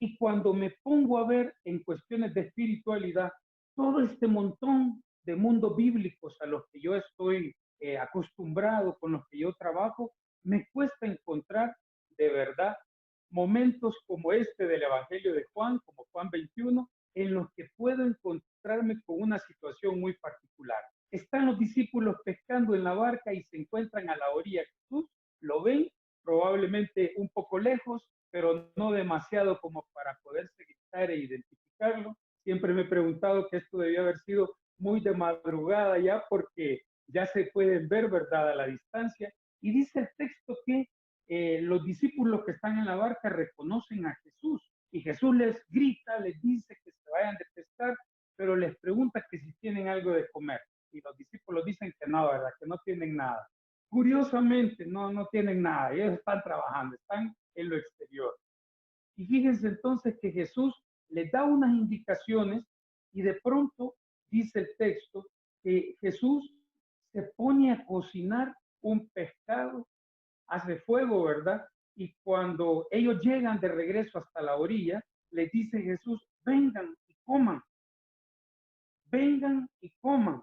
Speaker 6: Y cuando me pongo a ver en cuestiones de espiritualidad, todo este montón de mundos bíblicos a los que yo estoy acostumbrado, con los que yo trabajo, me cuesta encontrar de verdad momentos como este del Evangelio de Juan, como Juan 21, en los que puedo encontrarme con una situación muy particular. Están los discípulos pescando en la barca y se encuentran a la orilla de Jesús, lo ven, probablemente un poco lejos, pero no demasiado como para poderse gritar e identificarlo. Siempre me he preguntado que esto debía haber sido muy de madrugada ya, porque ya se pueden ver, ¿verdad?, a la distancia. Y dice el texto que los discípulos que están en la barca reconocen a Jesús y Jesús les grita, les dice que se vayan de pescar, pero les pregunta que si tienen algo de comer. Y los discípulos dicen que no, ¿verdad?, que no tienen nada. Curiosamente, no tienen nada, ellos están trabajando, están en lo exterior. Y fíjense entonces que Jesús les da unas indicaciones y de pronto dice el texto que Jesús se pone a cocinar un pescado, hace fuego, ¿verdad? Y cuando ellos llegan de regreso hasta la orilla, les dice Jesús, vengan y coman, vengan y coman.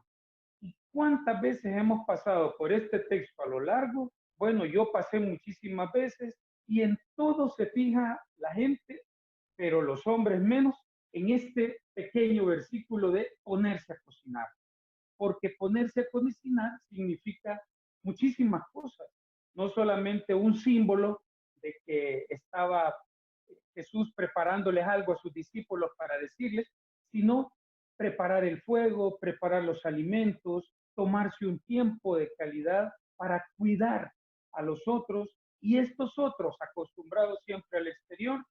Speaker 6: ¿Y cuántas veces hemos pasado por este texto a lo largo? Bueno, yo pasé muchísimas veces y en todo se fija la gente, pero los hombres menos, en este pequeño versículo de ponerse a cocinar. Porque ponerse a cocinar significa muchísimas cosas, no solamente un símbolo de que estaba Jesús preparándoles algo a sus discípulos para decirles, sino preparar el fuego, preparar los alimentos, tomarse un tiempo de calidad para cuidar a los otros, y estos otros, acostumbrados siempre al exterior,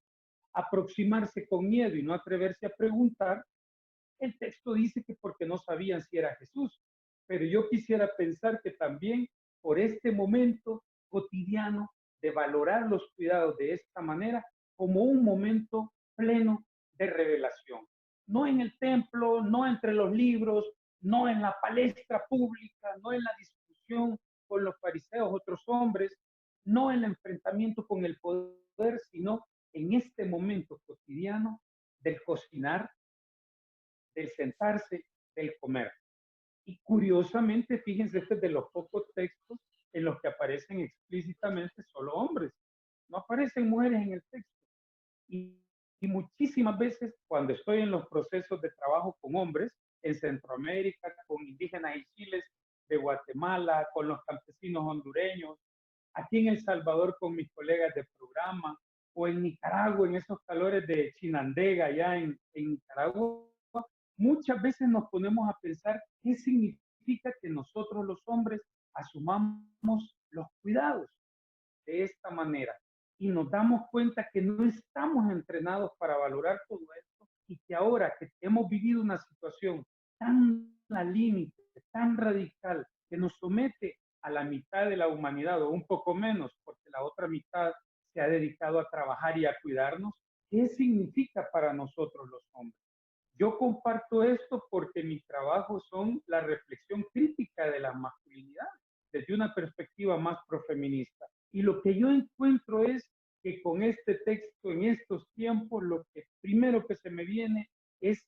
Speaker 6: aproximarse con miedo y no atreverse a preguntar. El texto dice que porque no sabían si era Jesús, pero yo quisiera pensar que también por este momento cotidiano de valorar los cuidados de esta manera como un momento pleno de revelación. No en el templo, no entre los libros, no en la palestra pública, no en la discusión con los fariseos, otros hombres, no en el enfrentamiento con el poder, sino en este momento cotidiano del cocinar, del sentarse, del comer. Y curiosamente, fíjense, este es de los pocos textos en los que aparecen explícitamente solo hombres. No aparecen mujeres en el texto. Y muchísimas veces cuando estoy en los procesos de trabajo con hombres, en Centroamérica, con indígenas y chiles de Guatemala, con los campesinos hondureños, aquí en El Salvador con mis colegas de programa, o en Nicaragua, en esos calores de Chinandega, allá en Nicaragua, muchas veces nos ponemos a pensar qué significa que nosotros los hombres asumamos los cuidados de esta manera y nos damos cuenta que no estamos entrenados para valorar todo esto y que ahora que hemos vivido una situación tan al límite, tan radical, que nos somete a la mitad de la humanidad o un poco menos, porque la otra mitad se ha dedicado a trabajar y a cuidarnos, ¿qué significa para nosotros los hombres? Yo comparto esto porque mis trabajos son la reflexión crítica de la masculinidad desde una perspectiva más profeminista. Y lo que yo encuentro es que con este texto, en estos tiempos, lo que primero que se me viene es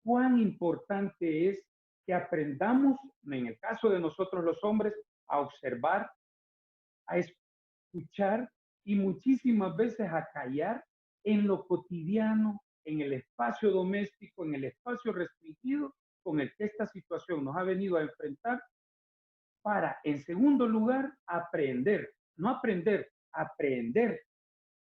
Speaker 6: cuán importante es que aprendamos, en el caso de nosotros los hombres, a observar, a escuchar y muchísimas veces a callar en lo cotidiano, en el espacio doméstico, en el espacio restringido con el que esta situación nos ha venido a enfrentar, para, en segundo lugar, aprender, no aprender, aprender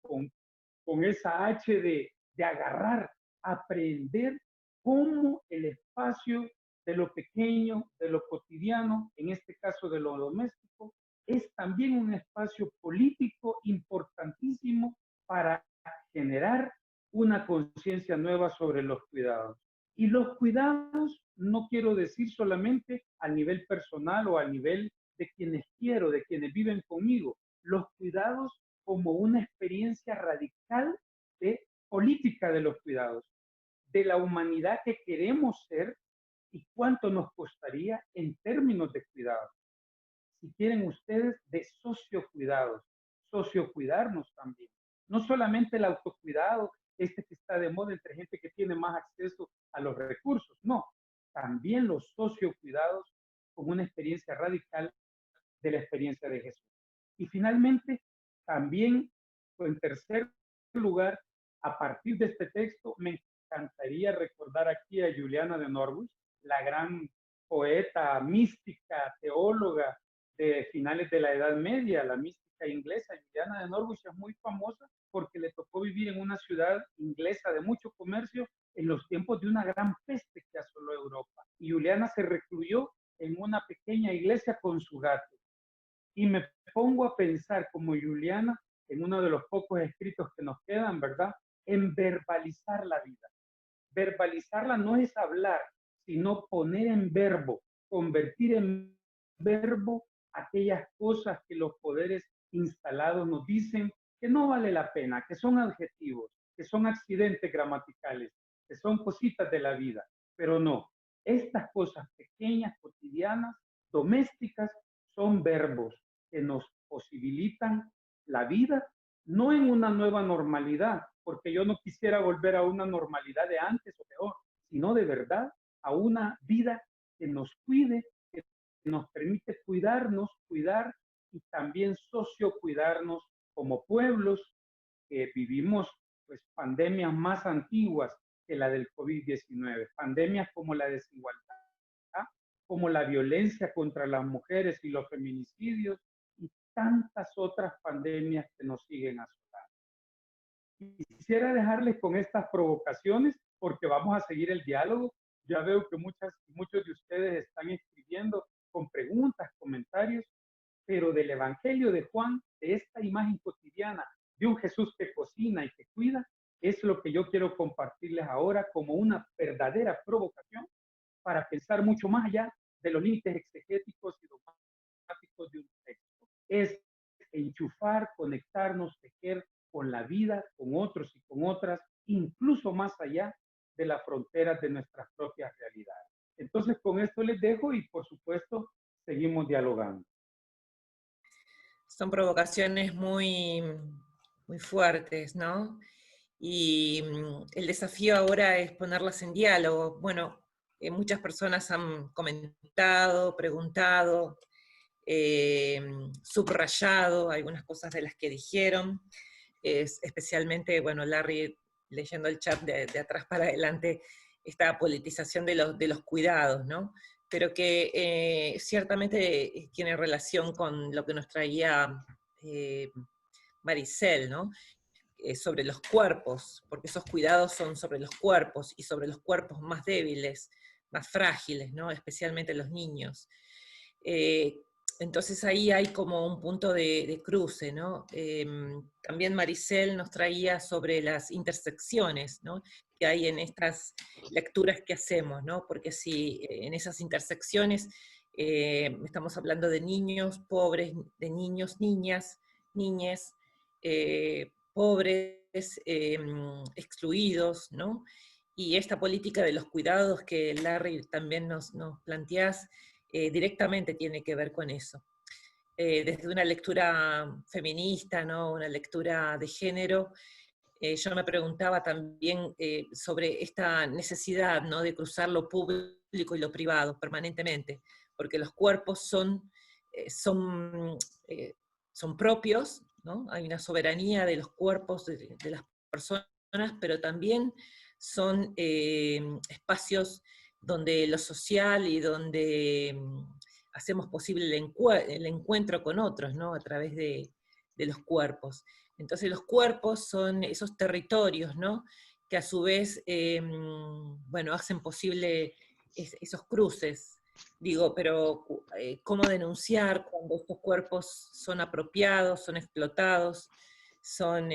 Speaker 6: con esa H de agarrar, aprender cómo el espacio de lo pequeño, de lo cotidiano, en este caso de lo doméstico, es también un espacio político importantísimo para generar una conciencia nueva sobre los cuidados. Y los cuidados no quiero decir solamente a nivel personal o a nivel de quienes quiero, de quienes viven conmigo. Los cuidados como una experiencia radical de política de los cuidados, de la humanidad que queremos ser y cuánto nos costaría en términos de cuidado. Si quieren ustedes, de sociocuidados, sociocuidarnos también. No solamente el autocuidado, que está de moda entre gente que tiene más acceso a los recursos, no, también los sociocuidados como una experiencia radical de la experiencia de Jesús. Y finalmente, también, en tercer lugar, a partir de este texto, me encantaría recordar aquí a Juliana de Norwich, la gran poeta, mística, teóloga de finales de la Edad Media, la mística inglesa. Juliana de Norwich es muy famosa porque le tocó vivir en una ciudad inglesa de mucho comercio en los tiempos de una gran peste que asoló Europa. Y Juliana se recluyó en una pequeña iglesia con su gato. Y me pongo a pensar como Juliana, en uno de los pocos escritos que nos quedan, ¿verdad? En verbalizar la vida. Verbalizarla no es hablar, sino poner en verbo, convertir en verbo aquellas cosas que los poderes instalados nos dicen que no vale la pena, que son adjetivos, que son accidentes gramaticales, que son cositas de la vida, pero no. Estas cosas pequeñas, cotidianas, domésticas, son verbos que nos posibilitan la vida, no en una nueva normalidad, porque yo no quisiera volver a una normalidad de antes o peor, sino de verdad a una vida que nos cuide, que nos permite cuidarnos, cuidar y también sociocuidarnos como pueblos que vivimos pues pandemias más antiguas que la del COVID-19, pandemias como la desigualdad, como la violencia contra las mujeres y los feminicidios y tantas otras pandemias que nos siguen azotando. Y quisiera dejarles con estas provocaciones porque vamos a seguir el diálogo. Ya veo que muchos de ustedes están escribiendo con preguntas, comentarios, pero del Evangelio de Juan, de esta imagen cotidiana de un Jesús que cocina y que cuida, es lo que yo quiero compartirles ahora como una verdadera provocación para pensar mucho más allá de los límites exegéticos y dogmáticos de un texto. Es enchufar, conectarnos, tejer con la vida, con otros y con otras, incluso más allá de las fronteras de nuestras propias realidades. Entonces, con esto les dejo y, por supuesto, seguimos dialogando.
Speaker 3: Son provocaciones muy, muy fuertes, ¿no? Y el desafío ahora es ponerlas en diálogo. Bueno, muchas personas han comentado, preguntado, subrayado algunas cosas de las que dijeron, especialmente, bueno, Larry, leyendo el chat de atrás para adelante, esta politización de los cuidados, ¿no? Pero que ciertamente tiene relación con lo que nos traía Maricel, ¿no? Sobre los cuerpos, porque esos cuidados son sobre los cuerpos, y sobre los cuerpos más débiles, más frágiles, ¿no? Especialmente los niños. Entonces ahí hay como un punto de cruce, ¿no? También Maricel nos traía sobre las intersecciones, ¿no? Que hay en estas lecturas que hacemos, ¿no? Porque si en esas intersecciones estamos hablando de niños pobres, de niños, niñas, niñes, pobres, excluidos, ¿no? Y esta política de los cuidados que Larry también nos planteás, directamente tiene que ver con eso. Desde una lectura feminista, ¿no? Una lectura de género, yo me preguntaba también sobre esta necesidad, ¿no? De cruzar lo público y lo privado permanentemente, porque los cuerpos son propios, ¿no? Hay una soberanía de los cuerpos de las personas, pero también son espacios donde lo social y donde hacemos posible el encuentro con otros, ¿no? A través de los cuerpos. Entonces los cuerpos son esos territorios, ¿no? Que a su vez, bueno, hacen posible esos cruces. Digo, pero ¿cómo denunciar cuando estos cuerpos son apropiados, son explotados, son,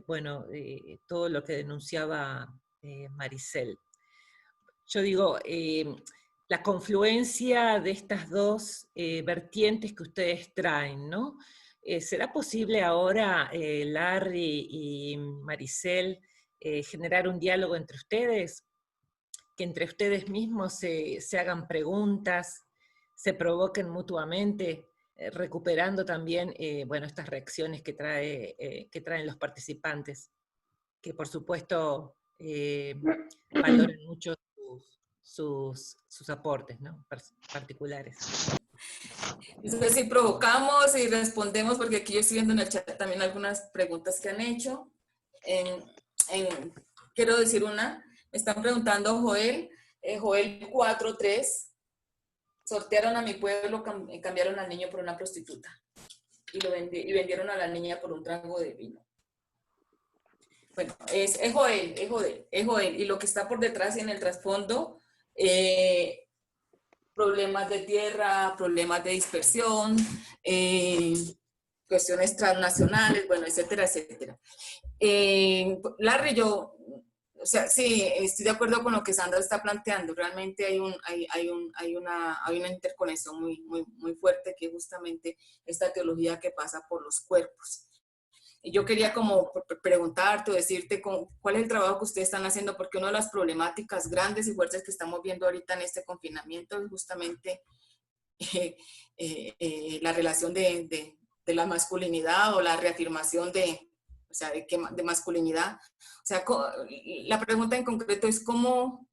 Speaker 3: bueno, todo lo que denunciaba Maricel? Yo digo, la confluencia de estas dos vertientes que ustedes traen, ¿no? ¿será posible ahora, Larry y Maricel, generar un diálogo entre ustedes? Que entre ustedes mismos se hagan preguntas, se provoquen mutuamente, recuperando también bueno, estas reacciones que traen los participantes, que por supuesto valoran mucho sus aportes, ¿no? Particulares.
Speaker 5: Entonces, si provocamos y respondemos, porque aquí yo estoy viendo en el chat también algunas preguntas que han hecho. Quiero decir una, me están preguntando Joel 4.3, sortearon a mi pueblo, cambiaron al niño por una prostituta y vendieron a la niña por un trago de vino. Bueno, es Joel, y lo que está por detrás y en el trasfondo, problemas de tierra, problemas de dispersión, cuestiones transnacionales, bueno, etcétera, etcétera. Larry, o sea, sí, estoy de acuerdo con lo que Sandra está planteando. Realmente hay una interconexión muy fuerte, que es justamente esta teología que pasa por los cuerpos. Y yo quería como preguntarte o decirte cuál es el trabajo que ustedes están haciendo, porque una de las problemáticas grandes y fuertes que estamos viendo ahorita en este confinamiento es justamente la relación de la masculinidad, o la reafirmación de masculinidad. O sea, la pregunta en concreto es cómo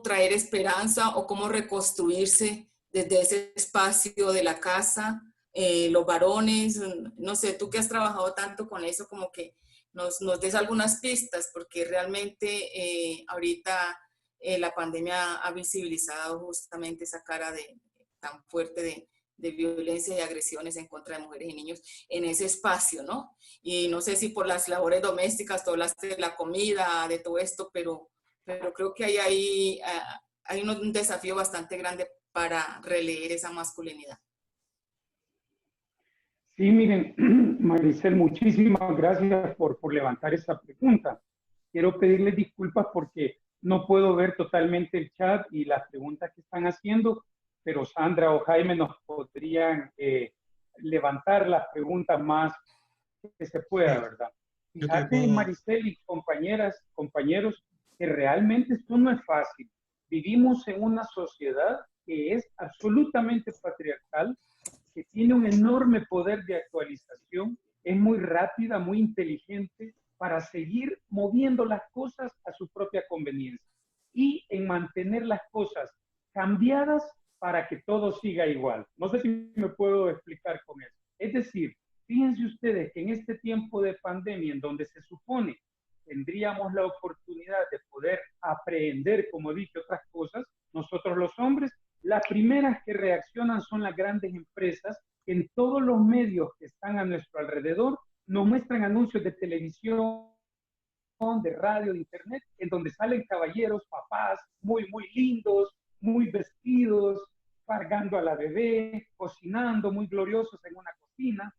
Speaker 5: traer esperanza o cómo reconstruirse desde ese espacio de la casa, los varones. No sé, tú que has trabajado tanto con eso, como que nos des algunas pistas, porque realmente ahorita la pandemia ha visibilizado justamente esa cara tan fuerte de violencia y agresiones en contra de mujeres y niños en ese espacio, ¿no? Y no sé si por las labores domésticas, tú hablaste de la comida, de todo esto, pero creo que hay un desafío bastante grande para releer esa masculinidad.
Speaker 6: Sí, miren, Maricel, muchísimas gracias por levantar esa pregunta. Quiero pedirles disculpas porque no puedo ver totalmente el chat y las preguntas que están haciendo, pero Sandra o Jaime nos podrían levantar las preguntas más que se pueda, ¿verdad? Fíjate, Maricel y compañeros, que realmente esto no es fácil. Vivimos en una sociedad que es absolutamente patriarcal, que tiene un enorme poder de actualización, es muy rápida, muy inteligente para seguir moviendo las cosas a su propia conveniencia y en mantener las cosas cambiadas para que todo siga igual. No sé si me puedo explicar con eso. Es decir, fíjense ustedes que en este tiempo de pandemia, en donde se supone tendríamos la oportunidad de poder aprender, como dije, otras cosas, nosotros los hombres, las primeras que reaccionan son las grandes empresas, que en todos los medios que están a nuestro alrededor nos muestran anuncios de televisión, de radio, de internet, en donde salen caballeros, papás, muy lindos, muy vestidos, cargando a la bebé, cocinando, muy gloriosos en una cocina,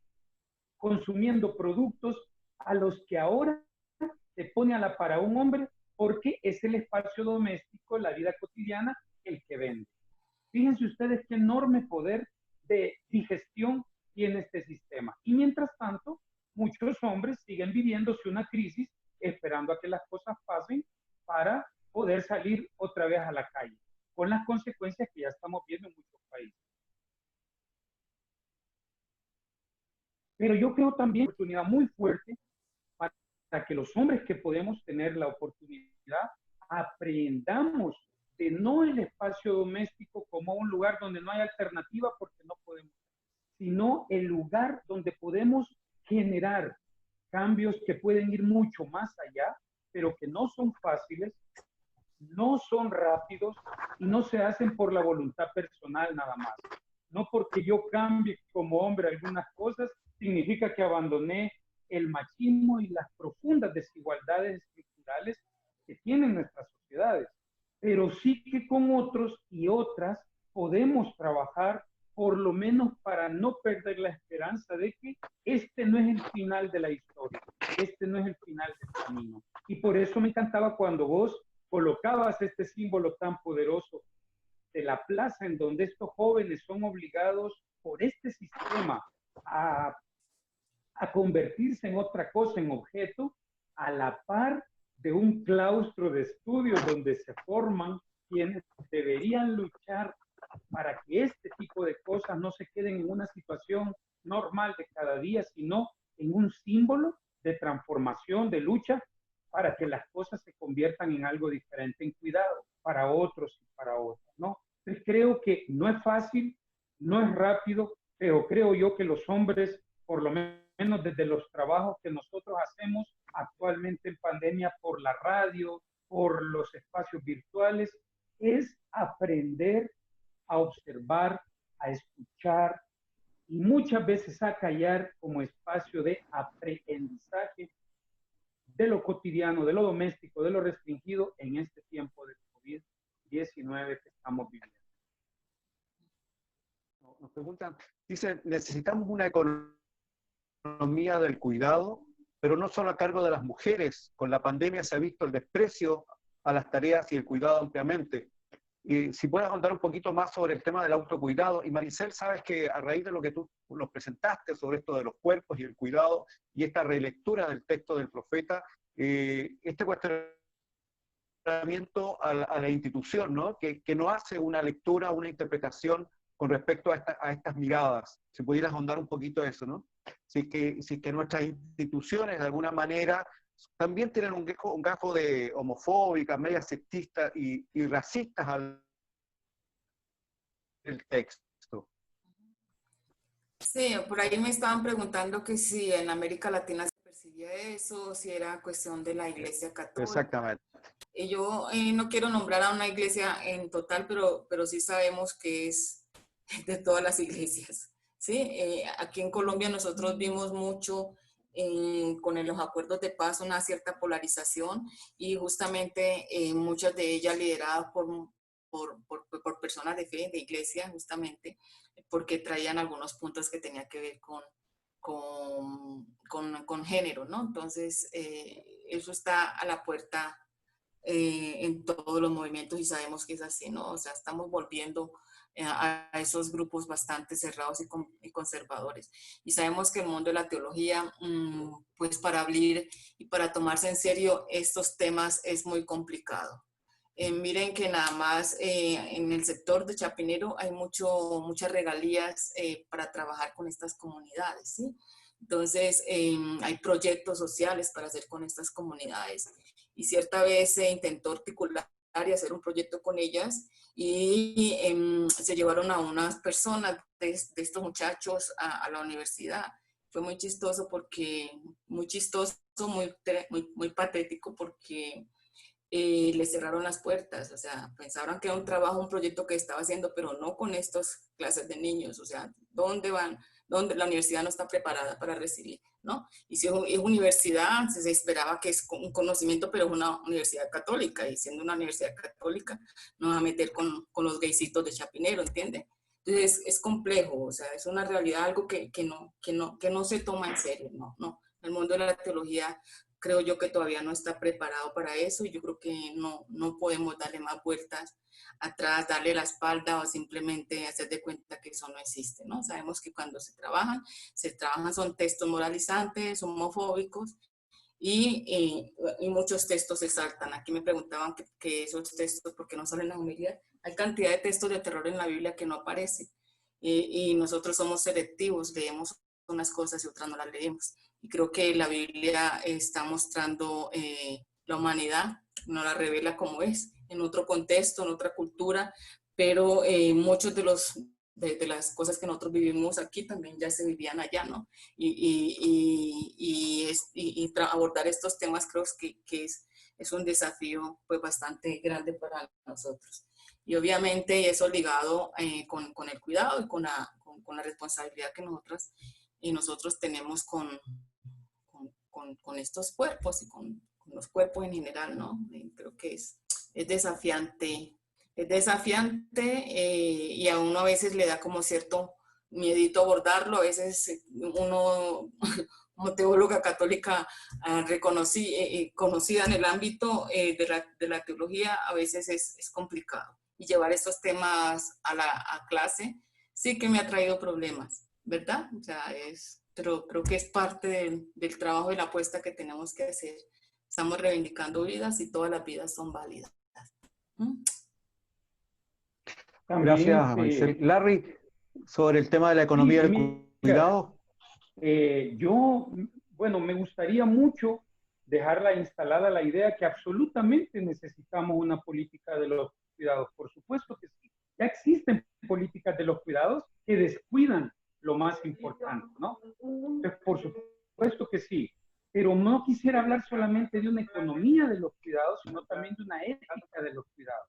Speaker 6: consumiendo productos a los que ahora se pone a la par a un hombre, porque es el espacio doméstico, la vida cotidiana, el que vende. Fíjense ustedes qué enorme poder de digestión tiene este sistema. Y mientras tanto, muchos hombres siguen viviéndose una crisis, esperando a que las cosas pasen para poder salir otra vez a la calle, con las consecuencias que ya estamos viendo en muchos países. Pero yo creo también una oportunidad muy fuerte para que los hombres que podemos tener la oportunidad aprendamos de no el espacio doméstico como un lugar donde no hay alternativa porque no podemos, sino el lugar donde podemos generar cambios que pueden ir mucho más allá, pero que no son fáciles, no son rápidos y no se hacen por la voluntad personal nada más. No porque yo cambie como hombre algunas cosas, significa que abandoné el machismo y las profundas desigualdades estructurales que tienen nuestras sociedades. Pero sí que con otros y otras podemos trabajar, por lo menos para no perder la esperanza de que este no es el final de la historia, este no es el final del camino. Y por eso me encantaba cuando vos colocabas este símbolo tan poderoso de la plaza en donde estos jóvenes son obligados por este sistema a convertirse en otra cosa, en objeto, a la par de un claustro de estudios donde se forman quienes deberían luchar para que este tipo de cosas no se queden en una situación normal de cada día, sino en un símbolo de transformación, de lucha, para que las cosas se conviertan en algo diferente, en cuidado para otros y para otros, ¿no? Entonces creo que no es fácil, no es rápido, pero creo yo que los hombres, por lo menos desde los trabajos que nosotros hacemos actualmente en pandemia por la radio, por los espacios virtuales, es aprender a observar, a escuchar y muchas veces a callar como espacio de aprendizaje de lo cotidiano, de lo doméstico, de lo restringido en este tiempo de COVID-19 que estamos viviendo.
Speaker 7: Nos preguntan, dice, necesitamos una economía del cuidado, pero no solo a cargo de las mujeres. Con la pandemia se ha visto el desprecio a las tareas y el cuidado ampliamente. Y si puedes contar un poquito más sobre el tema del autocuidado. Y Maricel, sabes que a raíz de lo que tú nos presentaste sobre esto de los cuerpos y el cuidado y esta relectura del texto del profeta, este cuestionamiento a la institución, ¿no? Que no hace una lectura, una interpretación con respecto a estas miradas. Si pudieras ahondar un poquito eso, ¿no? Si que nuestras instituciones de alguna manera también tienen un gafo de homofóbicas, medias sexistas y racistas al texto.
Speaker 5: Sí, por ahí me estaban preguntando que si en América Latina se percibía eso, si era cuestión de la Iglesia Católica.
Speaker 7: Exactamente.
Speaker 5: Y yo no quiero nombrar a una iglesia en total, pero sí sabemos que es de todas las iglesias, ¿sí? Aquí en Colombia nosotros vimos mucho con los acuerdos de paz una cierta polarización y justamente muchas de ellas lideradas por personas de fe, de iglesia, justamente, porque traían algunos puntos que tenían que ver con género, ¿no? Entonces, eso está a la puerta en todos los movimientos y sabemos que es así, ¿no? O sea, estamos volviendo a esos grupos bastante cerrados y conservadores. Y sabemos que el mundo de la teología, pues para abrir y para tomarse en serio estos temas es muy complicado. Miren que nada más en el sector de Chapinero hay muchas regalías para trabajar con estas comunidades, ¿sí? Entonces, hay proyectos sociales para hacer con estas comunidades. Y cierta vez se intentó articular y hacer un proyecto con ellas y se llevaron a unas personas de estos muchachos a la universidad. Fue muy chistoso muy patético porque le cerraron las puertas, o sea, pensaron que era un trabajo, un proyecto que estaba haciendo, pero no con estas clases de niños, o sea, ¿dónde van? ¿Dónde la universidad no está preparada para recibir? ¿No? Y si es universidad, se esperaba que es un conocimiento, pero es una universidad católica, y siendo una universidad católica, no va a meter con los gaysitos de Chapinero, ¿entiende? Entonces es complejo, o sea, es una realidad, algo que no se toma en serio, no. El mundo de la teología creo yo que todavía no está preparado para eso y yo creo que no podemos darle más vueltas atrás, darle la espalda o simplemente hacer de cuenta que eso no existe, ¿no? Sabemos que cuando se trabajan son textos moralizantes, homofóbicos y muchos textos se saltan. Aquí me preguntaban que esos textos, ¿por qué no salen en la homilía? Hay cantidad de textos de terror en la Biblia que no aparecen y nosotros somos selectivos, leemos unas cosas y otras no las leemos. Y creo que la Biblia está mostrando la humanidad, no la revela como es, en otro contexto, en otra cultura, pero muchos de las cosas que nosotros vivimos aquí también ya se vivían allá, ¿no? Abordar estos temas creo que es un desafío pues bastante grande para nosotros. Y obviamente eso ligado con el cuidado y con la responsabilidad que nosotros tenemos con estos cuerpos y con los cuerpos en general, ¿no? Creo que es desafiante. Es desafiante y a uno a veces le da como cierto miedito abordarlo. A veces uno, como teóloga católica conocida en el ámbito de la teología, a veces es complicado. Y llevar estos temas a clase sí que me ha traído problemas. ¿verdad? O sea, pero creo que es parte del trabajo y la apuesta que tenemos que hacer. Estamos reivindicando vidas y todas las vidas son válidas. ¿Mm?
Speaker 7: Gracias, Maricel. Larry, sobre el tema de la economía del cuidado.
Speaker 6: Bueno, me gustaría mucho dejarla instalada la idea que absolutamente necesitamos una política de los cuidados. Por supuesto que sí. Ya existen políticas de los cuidados que descuidan lo más importante, ¿no? Entonces, por supuesto que sí. Pero no quisiera hablar solamente de una economía de los cuidados, sino también de una ética de los cuidados.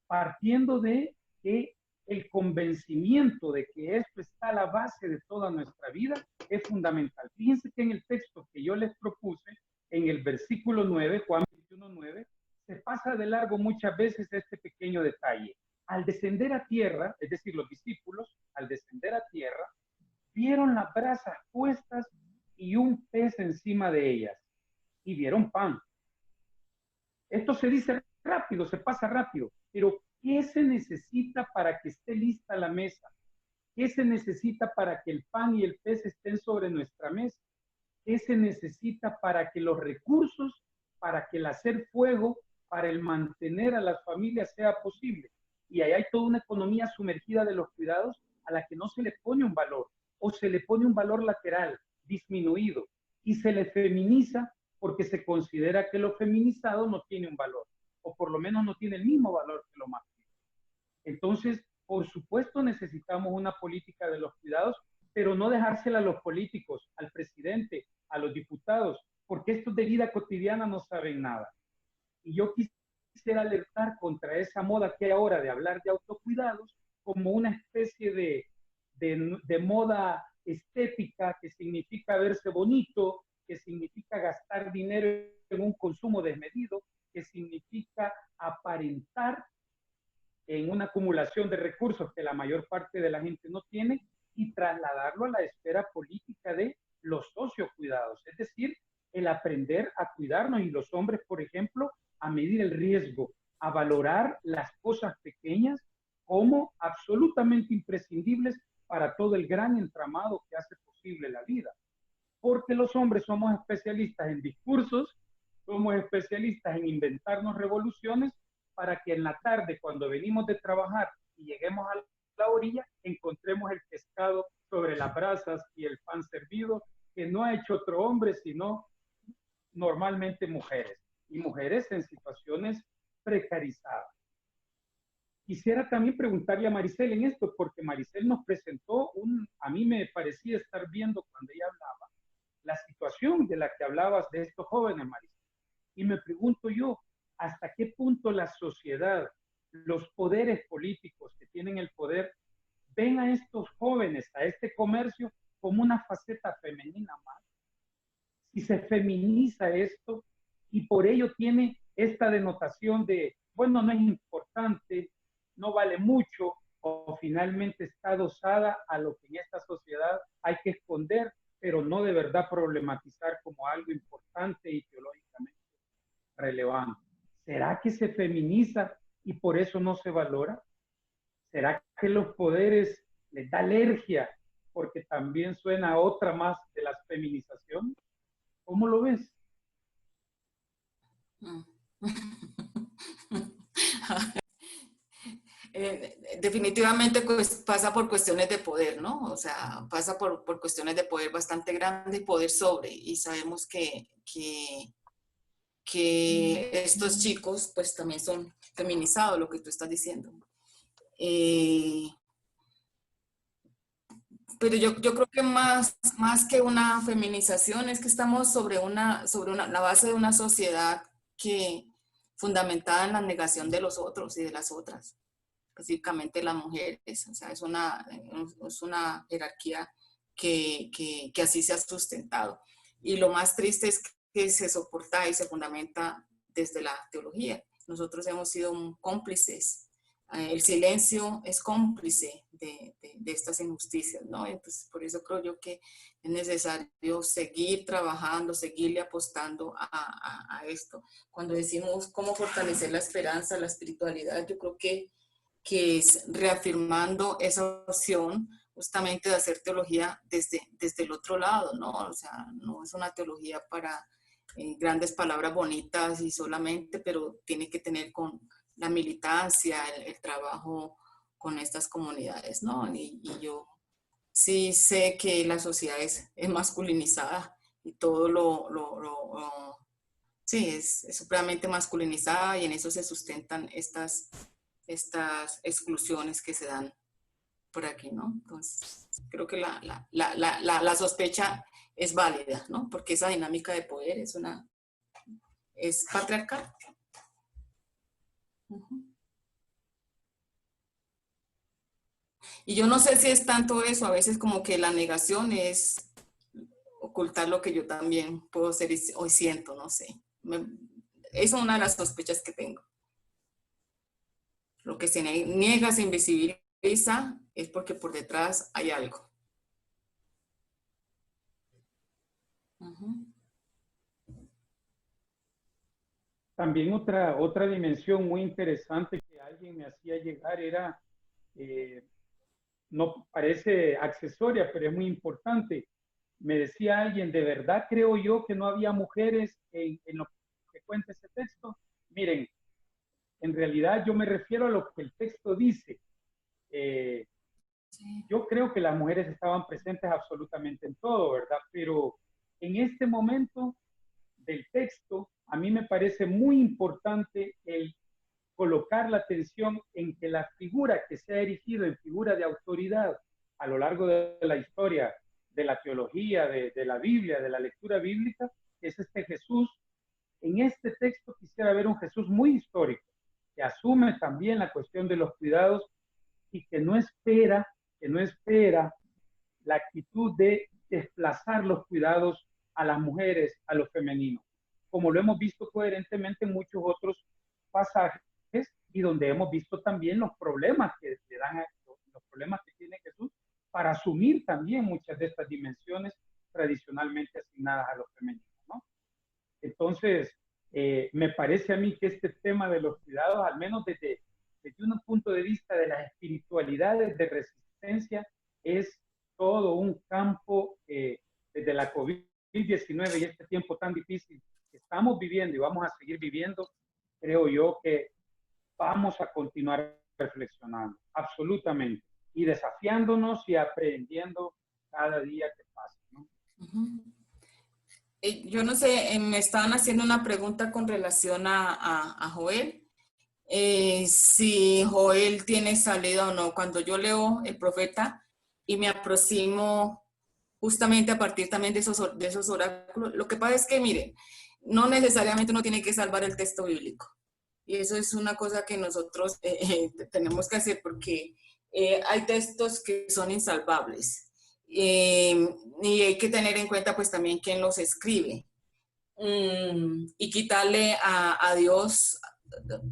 Speaker 6: Partiendo de que el convencimiento de que esto está a la base de toda nuestra vida es fundamental. Fíjense que en el texto que yo les propuse, en el versículo 9, Juan 21:9, se pasa de largo muchas veces este pequeño detalle. Al descender a tierra, es decir, los discípulos, al descender a tierra, vieron las brasas puestas y un pez encima de ellas, y vieron pan. Esto se dice rápido, se pasa rápido, pero ¿qué se necesita para que esté lista la mesa? ¿Qué se necesita para que el pan y el pez estén sobre nuestra mesa? ¿Qué se necesita para que los recursos, para que el hacer fuego, para el mantener a las familias sea posible? Y ahí hay toda una economía sumergida de los cuidados a la que no se le pone un valor, o se le pone un valor lateral, disminuido, y se le feminiza porque se considera que lo feminizado no tiene un valor, o por lo menos no tiene el mismo valor que lo masculino. Entonces, por supuesto necesitamos una política de los cuidados, pero no dejársela a los políticos, al presidente, a los diputados, porque estos de vida cotidiana no saben nada. Y yo quisiera alertar contra esa moda que hay ahora de hablar de autocuidados como una especie de moda estética que significa verse bonito, que significa gastar dinero en un consumo desmedido, que significa aparentar en una acumulación de recursos que la mayor parte de la gente no tiene y trasladarlo a la esfera política de los sociocuidados, es decir, el aprender a cuidarnos y los hombres, por ejemplo, a medir el riesgo, a valorar las cosas pequeñas como absolutamente imprescindibles para todo el gran entramado que hace posible la vida. Porque los hombres somos especialistas en discursos, somos especialistas en inventarnos revoluciones para que en la tarde, cuando venimos de trabajar y lleguemos a la orilla, encontremos el pescado sobre las brasas y el pan servido, que no ha hecho otro hombre, sino normalmente mujeres, y mujeres en situaciones precarizadas. Quisiera también preguntarle a Maricel en esto, porque Maricel nos presentó a mí me parecía estar viendo cuando ella hablaba, la situación de la que hablabas de estos jóvenes, Maricel. Y me pregunto yo, ¿hasta qué punto la sociedad, los poderes políticos que tienen el poder, ven a estos jóvenes, a este comercio, como una faceta femenina más? Si se feminiza esto y por ello tiene esta denotación de, bueno, no es importante, no vale mucho, o finalmente está adosada a lo que en esta sociedad hay que esconder, pero no de verdad problematizar como algo importante y teológicamente relevante. ¿Será que se feminiza y por eso no se valora? ¿Será que los poderes les da alergia porque también suena a otra más de las feminizaciones? ¿Cómo lo ves?
Speaker 5: Definitivamente pues, pasa por cuestiones de poder, ¿no? O sea, pasa por cuestiones de poder bastante grandes, poder sobre, y sabemos que estos chicos pues también son feminizados, lo que tú estás diciendo. Pero yo creo que más que una feminización es que estamos sobre la base de una sociedad que fundamentada en la negación de los otros y de las otras, específicamente las mujeres. O sea, es una jerarquía que así se ha sustentado. Y lo más triste es que se soporta y se fundamenta desde la teología. Nosotros hemos sido cómplices. El silencio es cómplice de estas injusticias, ¿no? Entonces, por eso creo yo que es necesario seguir trabajando, seguirle apostando a esto. Cuando decimos cómo fortalecer la esperanza, la espiritualidad, yo creo que es reafirmando esa opción justamente de hacer teología desde el otro lado, ¿no? O sea, no es una teología para grandes palabras bonitas y solamente, pero tiene que tener con la militancia, el trabajo con estas comunidades, ¿no? Y yo sí sé que la sociedad es masculinizada y todo sí, es supremamente masculinizada y en eso se sustentan estas exclusiones que se dan por aquí, ¿no? Entonces, creo que la sospecha es válida, ¿no? Porque esa dinámica de poder es patriarcal. Y yo no sé si es tanto eso, a veces como que la negación es ocultar lo que yo también puedo ser hoy siento, no sé. Es una de las sospechas que tengo. Lo que se niega, se invisibiliza, es porque por detrás hay algo.
Speaker 6: También otra dimensión muy interesante que alguien me hacía llegar era, no parece accesoria, pero es muy importante. Me decía alguien, ¿de verdad creo yo que no había mujeres en lo que cuenta ese texto? Miren, en realidad yo me refiero a lo que el texto dice. Yo creo que las mujeres estaban presentes absolutamente en todo, ¿verdad? Pero en este momento del texto, a mí me parece muy importante el colocar la atención en que la figura que se ha erigido en figura de autoridad a lo largo de la historia, de la teología, de la Biblia, de la lectura bíblica, es este Jesús. En este texto quisiera ver un Jesús muy histórico, que asume también la cuestión de los cuidados y que no espera la actitud de desplazar los cuidados a las mujeres, a lo femenino, como lo hemos visto coherentemente en muchos otros pasajes y donde hemos visto también los problemas que le dan, los problemas que tiene Jesús para asumir también muchas de estas dimensiones tradicionalmente asignadas a lo femenino, ¿no? Entonces, me parece a mí que este tema de los cuidados, al menos desde un punto de vista de las espiritualidades de resistencia, es todo un campo desde la COVID-19 y este tiempo tan difícil que estamos viviendo y vamos a seguir viviendo, creo yo que vamos a continuar reflexionando, absolutamente, y desafiándonos y aprendiendo cada día que pasa, ¿no?
Speaker 5: Yo no sé, me estaban haciendo una pregunta con relación a Joel. Si Joel tiene salida o no. Cuando yo leo el profeta y me aproximo justamente a partir también de esos oráculos, lo que pasa es que, miren, no necesariamente uno tiene que salvar el texto bíblico. Y eso es una cosa que nosotros tenemos que hacer porque hay textos que son insalvables. Y hay que tener en cuenta pues también quién los escribe. Y quitarle a Dios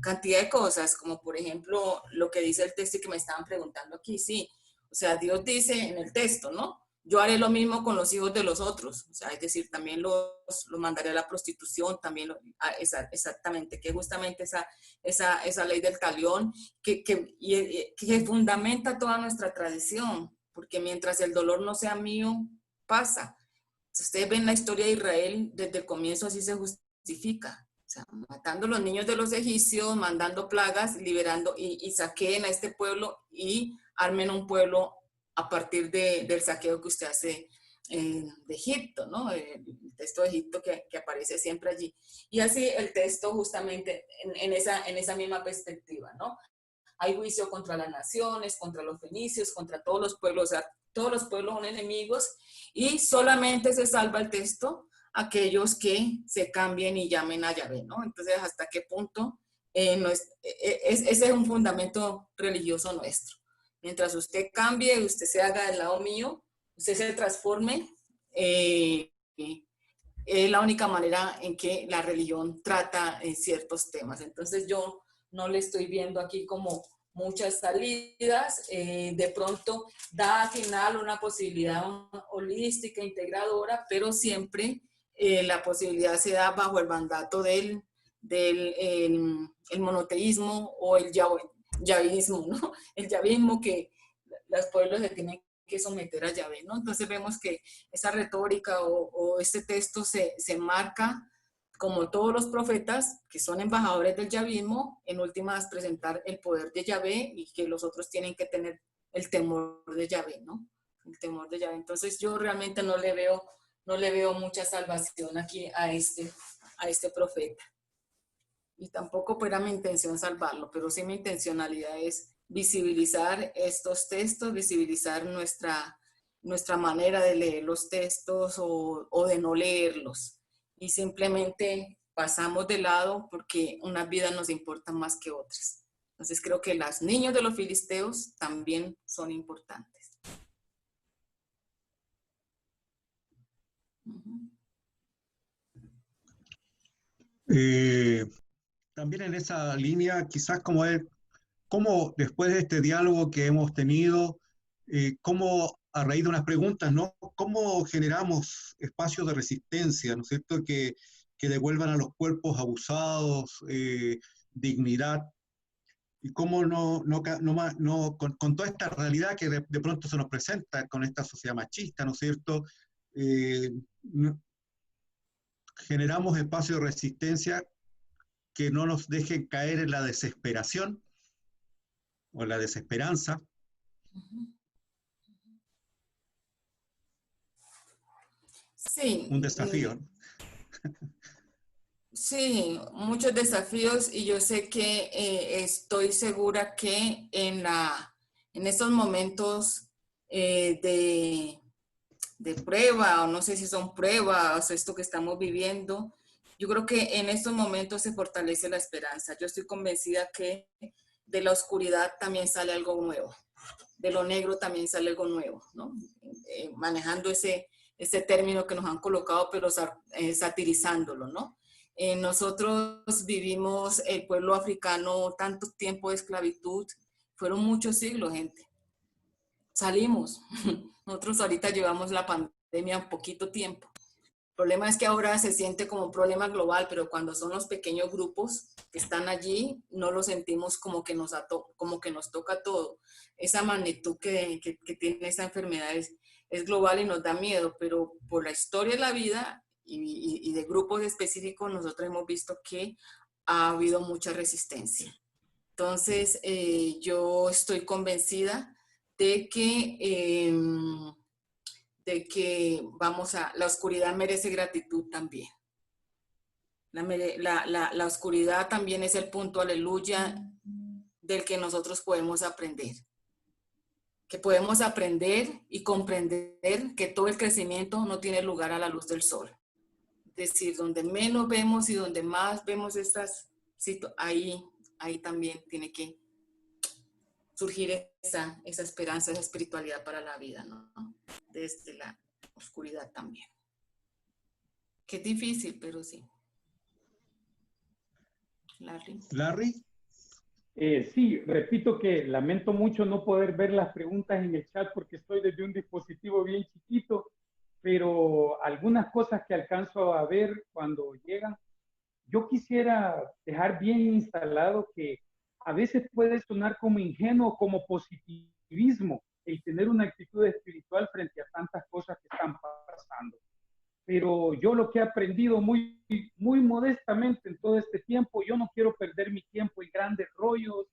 Speaker 5: cantidad de cosas, como por ejemplo lo que dice el texto y que me estaban preguntando aquí, sí. O sea, Dios dice en el texto, ¿no? Yo haré lo mismo con los hijos de los otros. O sea, es decir, también los mandaré a la prostitución, también exactamente, que justamente esa ley del talión que fundamenta toda nuestra tradición, porque mientras el dolor no sea mío, pasa. Si ustedes ven la historia de Israel, desde el comienzo así se justifica. O sea, matando a los niños de los egipcios, mandando plagas, liberando y saqueen a este pueblo y armen un pueblo a partir del saqueo que usted hace de Egipto, ¿no? El texto de Egipto que aparece siempre allí. Y así el texto justamente en esa misma perspectiva, ¿no? Hay juicio contra las naciones, contra los fenicios, contra todos los pueblos, o sea, todos los pueblos son enemigos y solamente se salva el texto aquellos que se cambien y llamen a Yahvé, ¿no? Entonces, ¿hasta qué punto? Ese es un fundamento religioso nuestro. Mientras usted cambie, usted se haga del lado mío, usted se transforme, es la única manera en que la religión trata ciertos temas. Entonces yo no le estoy viendo aquí como muchas salidas, de pronto da al final una posibilidad holística, integradora, pero siempre la posibilidad se da bajo el mandato del monoteísmo o el yavismo, ¿no? El yavismo que los pueblos se tienen que someter a Yahvé, ¿no? Entonces vemos que esa retórica o este texto se marca, como todos los profetas, que son embajadores del yavismo, en últimas presentar el poder de Yahvé y que los otros tienen que tener el temor de Yahvé, ¿no? El temor de Yahvé. Entonces yo realmente no le veo mucha salvación aquí a este profeta. Y tampoco era mi intención salvarlo, pero sí mi intencionalidad es visibilizar estos textos, visibilizar nuestra manera de leer los textos o de no leerlos. Y simplemente pasamos de lado porque unas vidas nos importan más que otras. Entonces creo que los niños de los filisteos también son importantes.
Speaker 1: También en esa línea, quizás cómo después de este diálogo que hemos tenido, cómo a raíz de unas preguntas, ¿no? ¿Cómo generamos espacios de resistencia, ¿no es cierto? Que devuelvan a los cuerpos abusados dignidad, y cómo con toda esta realidad que de pronto se nos presenta con esta sociedad machista, ¿no es cierto? Generamos espacios de resistencia que no nos dejen caer en la desesperación o la desesperanza.
Speaker 5: Sí.
Speaker 1: Un desafío.
Speaker 5: Sí, muchos desafíos, y yo sé que estoy segura que en estos momentos de prueba, o no sé si son pruebas, esto que estamos viviendo, yo creo que en estos momentos se fortalece la esperanza. Yo estoy convencida que de la oscuridad también sale algo nuevo, de lo negro también sale algo nuevo, ¿no? Manejando ese término que nos han colocado, pero satirizándolo, ¿no? Nosotros vivimos, el pueblo africano, tanto tiempo de esclavitud, fueron muchos siglos, gente. Salimos. Nosotros ahorita llevamos la pandemia un poquito tiempo. El problema es que ahora se siente como un problema global, pero cuando son los pequeños grupos que están allí, no lo sentimos como que nos toca todo. Esa magnitud que tiene esa enfermedad es global y nos da miedo, pero por la historia de la vida y de grupos específicos, nosotros hemos visto que ha habido mucha resistencia. Entonces, yo estoy convencida de que la oscuridad merece gratitud también. La oscuridad también es el punto, aleluya, del que nosotros podemos aprender. Que podemos aprender y comprender que todo el crecimiento no tiene lugar a la luz del sol. Es decir, donde menos vemos y donde más vemos ahí también tiene que surgir esa esperanza, esa espiritualidad para la vida, ¿no? Desde la oscuridad también. Que es difícil, pero sí.
Speaker 1: Larry.
Speaker 6: Sí, repito que lamento mucho no poder ver las preguntas en el chat porque estoy desde un dispositivo bien chiquito, pero algunas cosas que alcanzo a ver cuando llegan, yo quisiera dejar bien instalado que a veces puede sonar como ingenuo, como positivismo, el tener una actitud espiritual frente a tantas cosas que están pasando. Pero yo lo que he aprendido muy modestamente en todo este tiempo, yo no quiero perder mi tiempo en grandes rollos,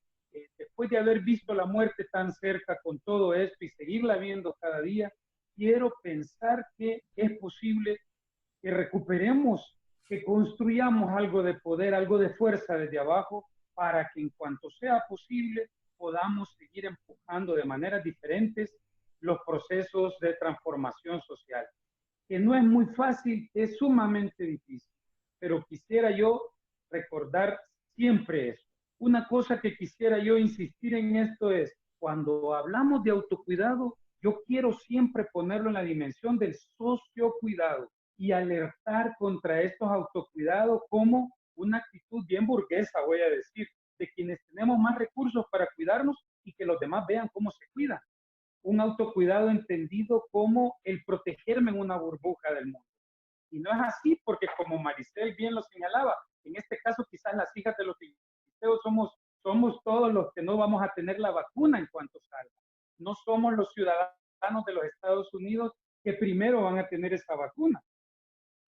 Speaker 6: después de haber visto la muerte tan cerca con todo esto y seguirla viendo cada día, quiero pensar que es posible que recuperemos, que construyamos algo de poder, algo de fuerza desde abajo, para que en cuanto sea posible podamos seguir empujando de maneras diferentes los procesos de transformación social. Que no es muy fácil, es sumamente difícil, pero quisiera yo recordar siempre eso. Una cosa que quisiera yo insistir en esto es, cuando hablamos de autocuidado, yo quiero siempre ponerlo en la dimensión del sociocuidado y alertar contra estos autocuidados como una actitud bien burguesa, voy a decir, de quienes tenemos más recursos para cuidarnos y que los demás vean cómo se cuidan. Un autocuidado entendido como el protegerme en una burbuja del mundo. Y no es así porque, como Maricel bien lo señalaba, en este caso quizás las hijas de los filisteos somos todos los que no vamos a tener la vacuna en cuanto salga. No somos los ciudadanos ciudadanos de los Estados Unidos que primero van a tener esa vacuna.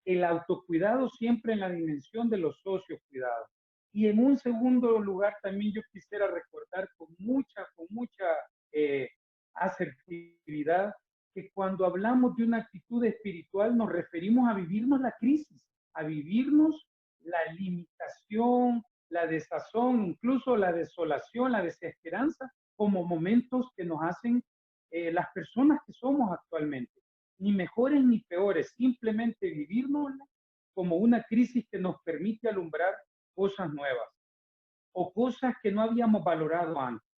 Speaker 6: El autocuidado siempre en la dimensión de los sociocuidados. Y en un segundo lugar también yo quisiera recordar con mucha asertividad que cuando hablamos de una actitud espiritual nos referimos a vivirnos la crisis, a vivirnos la limitación, la desazón, incluso la desolación, la desesperanza, como momentos que nos hacen las personas que somos actualmente. Ni mejores ni peores, simplemente vivirnos como una crisis que nos permite alumbrar cosas nuevas o cosas que no habíamos valorado antes,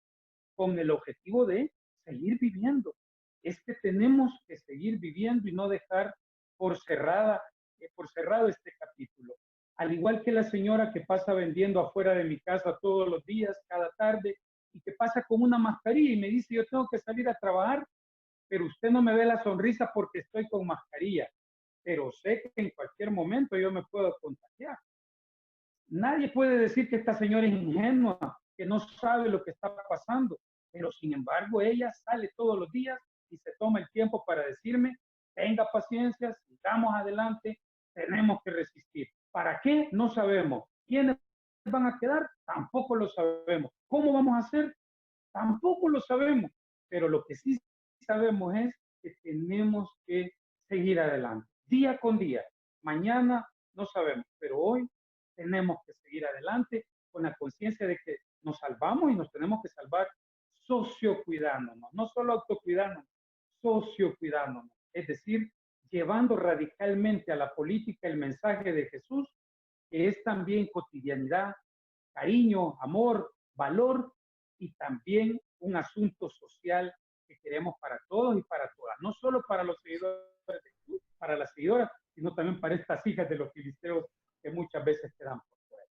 Speaker 6: con el objetivo de seguir viviendo. Es que tenemos que seguir viviendo y no dejar por cerrado este capítulo. Al igual que la señora que pasa vendiendo afuera de mi casa todos los días, cada tarde, y que pasa con una mascarilla y me dice, yo tengo que salir a trabajar, pero usted no me ve la sonrisa porque estoy con mascarilla, pero sé que en cualquier momento yo me puedo contagiar. Nadie puede decir que esta señora es ingenua, que no sabe lo que está pasando, pero sin embargo ella sale todos los días y se toma el tiempo para decirme, tenga paciencia, sigamos adelante, tenemos que resistir. ¿Para qué? No sabemos. ¿Quiénes van a quedar? Tampoco lo sabemos. ¿Cómo vamos a hacer? Tampoco lo sabemos. Pero lo que sí sabemos es que tenemos que seguir adelante, día con día. Mañana no sabemos, pero hoy tenemos que seguir adelante con la conciencia de que nos salvamos y nos tenemos que salvar sociocuidándonos, no solo autocuidándonos, sociocuidándonos, es decir, llevando radicalmente a la política el mensaje de Jesús, que es también cotidianidad, cariño, amor, valor y también un asunto social que queremos para todos y para todas, no solo para los seguidores de Jesús, para las seguidoras, sino también para estas hijas de los filisteos que muchas veces quedan por fuera.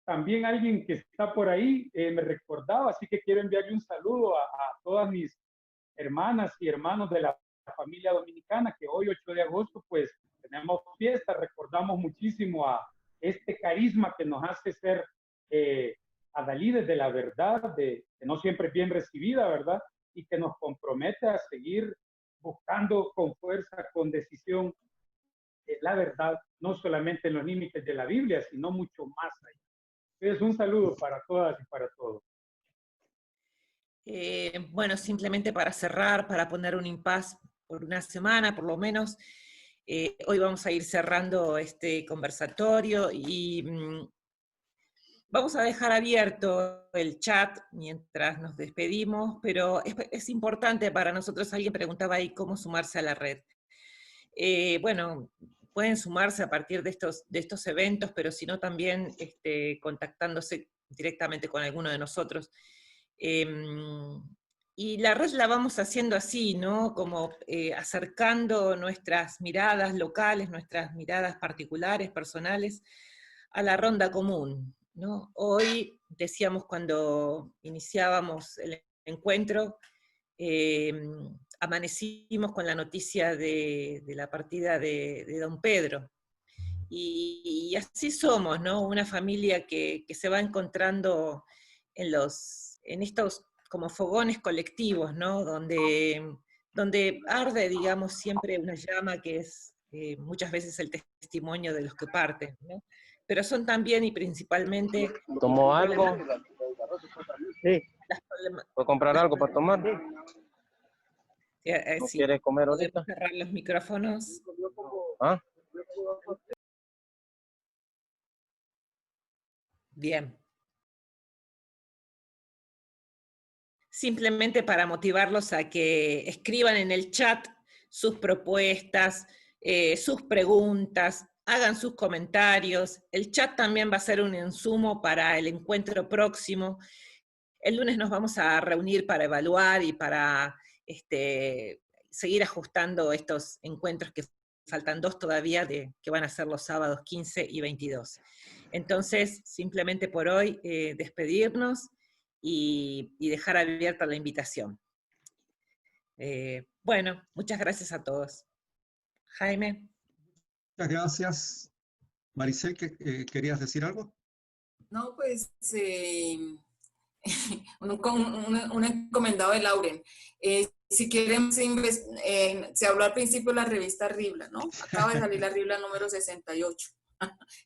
Speaker 6: También alguien que está por ahí me recordaba, así que quiero enviarle un saludo a todas mis hermanas y hermanos de la familia dominicana, que hoy 8 de agosto pues tenemos fiesta, recordamos muchísimo a este carisma que nos hace ser adalides de la verdad, que no siempre es bien recibida, ¿verdad? Y que nos compromete a seguir buscando con fuerza, con decisión, la verdad, no solamente en los límites de la Biblia, sino mucho más allá. Entonces, un saludo para todas y para todos.
Speaker 3: Bueno, simplemente para cerrar, para poner un impas por una semana, por lo menos, hoy vamos a ir cerrando este conversatorio y vamos a dejar abierto el chat mientras nos despedimos, pero es importante para nosotros, alguien preguntaba ahí cómo sumarse a la red. Bueno, pueden sumarse a partir de estos eventos, pero si no también contactándose directamente con alguno de nosotros. Y la red la vamos haciendo así, ¿no? Como acercando nuestras miradas locales, nuestras miradas particulares, personales, a la ronda común, ¿no? Hoy, decíamos cuando iniciábamos el encuentro, amanecimos con la noticia de la partida de don Pedro. Y así somos, ¿no? Una familia que se va encontrando en estos como fogones colectivos, ¿no? Donde arde, digamos, siempre una llama que es muchas veces el testimonio de los que parten, ¿no? Pero son también y principalmente...
Speaker 8: ¿Tomó algo? Sí. ¿Puedo comprar algo para tomar? ¿No
Speaker 3: Sí.
Speaker 8: quiere comer ahorita?
Speaker 3: ¿Podemos cerrar los micrófonos?
Speaker 8: ¿Ah?
Speaker 3: Bien. Simplemente para motivarlos a que escriban en el chat sus propuestas, sus preguntas, hagan sus comentarios. El chat también va a ser un insumo para el encuentro próximo. El lunes nos vamos a reunir para evaluar y para seguir ajustando estos encuentros que faltan 2 todavía, que van a ser los sábados 15 y 22. Entonces, simplemente por hoy, despedirnos y dejar abierta la invitación. Bueno, muchas gracias a todos. Jaime.
Speaker 1: Muchas gracias. Maricel, ¿querías decir algo?
Speaker 5: No, pues un encomendado de Lauren. Si quieren, se habló al principio de la revista Ribla, ¿no? Acaba de salir la Ribla número 68.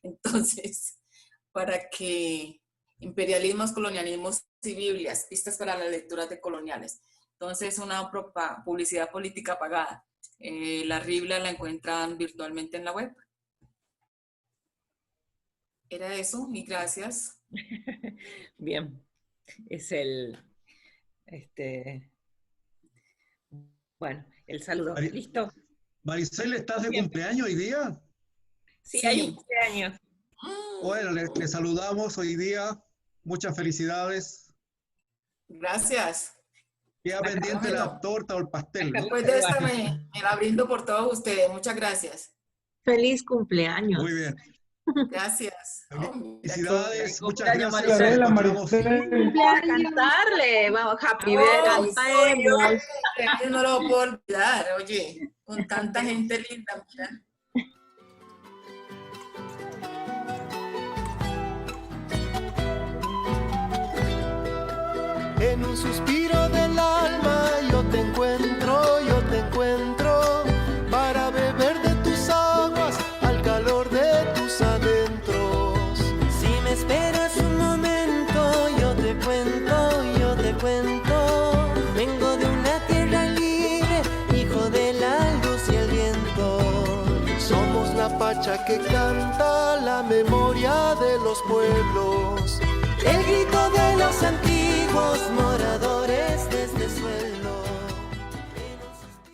Speaker 5: Entonces, para que imperialismos, colonialismos y Biblias, pistas para las lecturas de coloniales. Entonces, una publicidad política pagada. La Ribla la encuentran virtualmente en la web. Era eso, y gracias.
Speaker 3: Bien, es el, bueno, el saludo. ¿Listo?
Speaker 1: Maricel, ¿estás de cumpleaños hoy día?
Speaker 3: Sí, hay un cumpleaños.
Speaker 1: Bueno, le saludamos hoy día. Muchas felicidades.
Speaker 5: Gracias.
Speaker 1: Queda pendiente la torta o el pastel, ¿no?
Speaker 5: Después de esta me la brindo por todos ustedes. Muchas gracias.
Speaker 9: Feliz cumpleaños.
Speaker 1: Muy bien.
Speaker 5: Gracias.
Speaker 1: Felicidades, muchas gracias.
Speaker 9: A cantarle, vamos, happy birthday.
Speaker 5: No lo puedo olvidar, oye, con tanta gente linda, mira.
Speaker 10: En un suspiro del alma yo te encuentro, para beber de tus aguas al calor de tus adentros.
Speaker 11: Si me esperas un momento, yo te cuento, vengo de una tierra libre, hijo de la luz y el viento.
Speaker 10: Somos la pacha que canta la memoria de los pueblos,
Speaker 11: el grito de los antiguos moradores de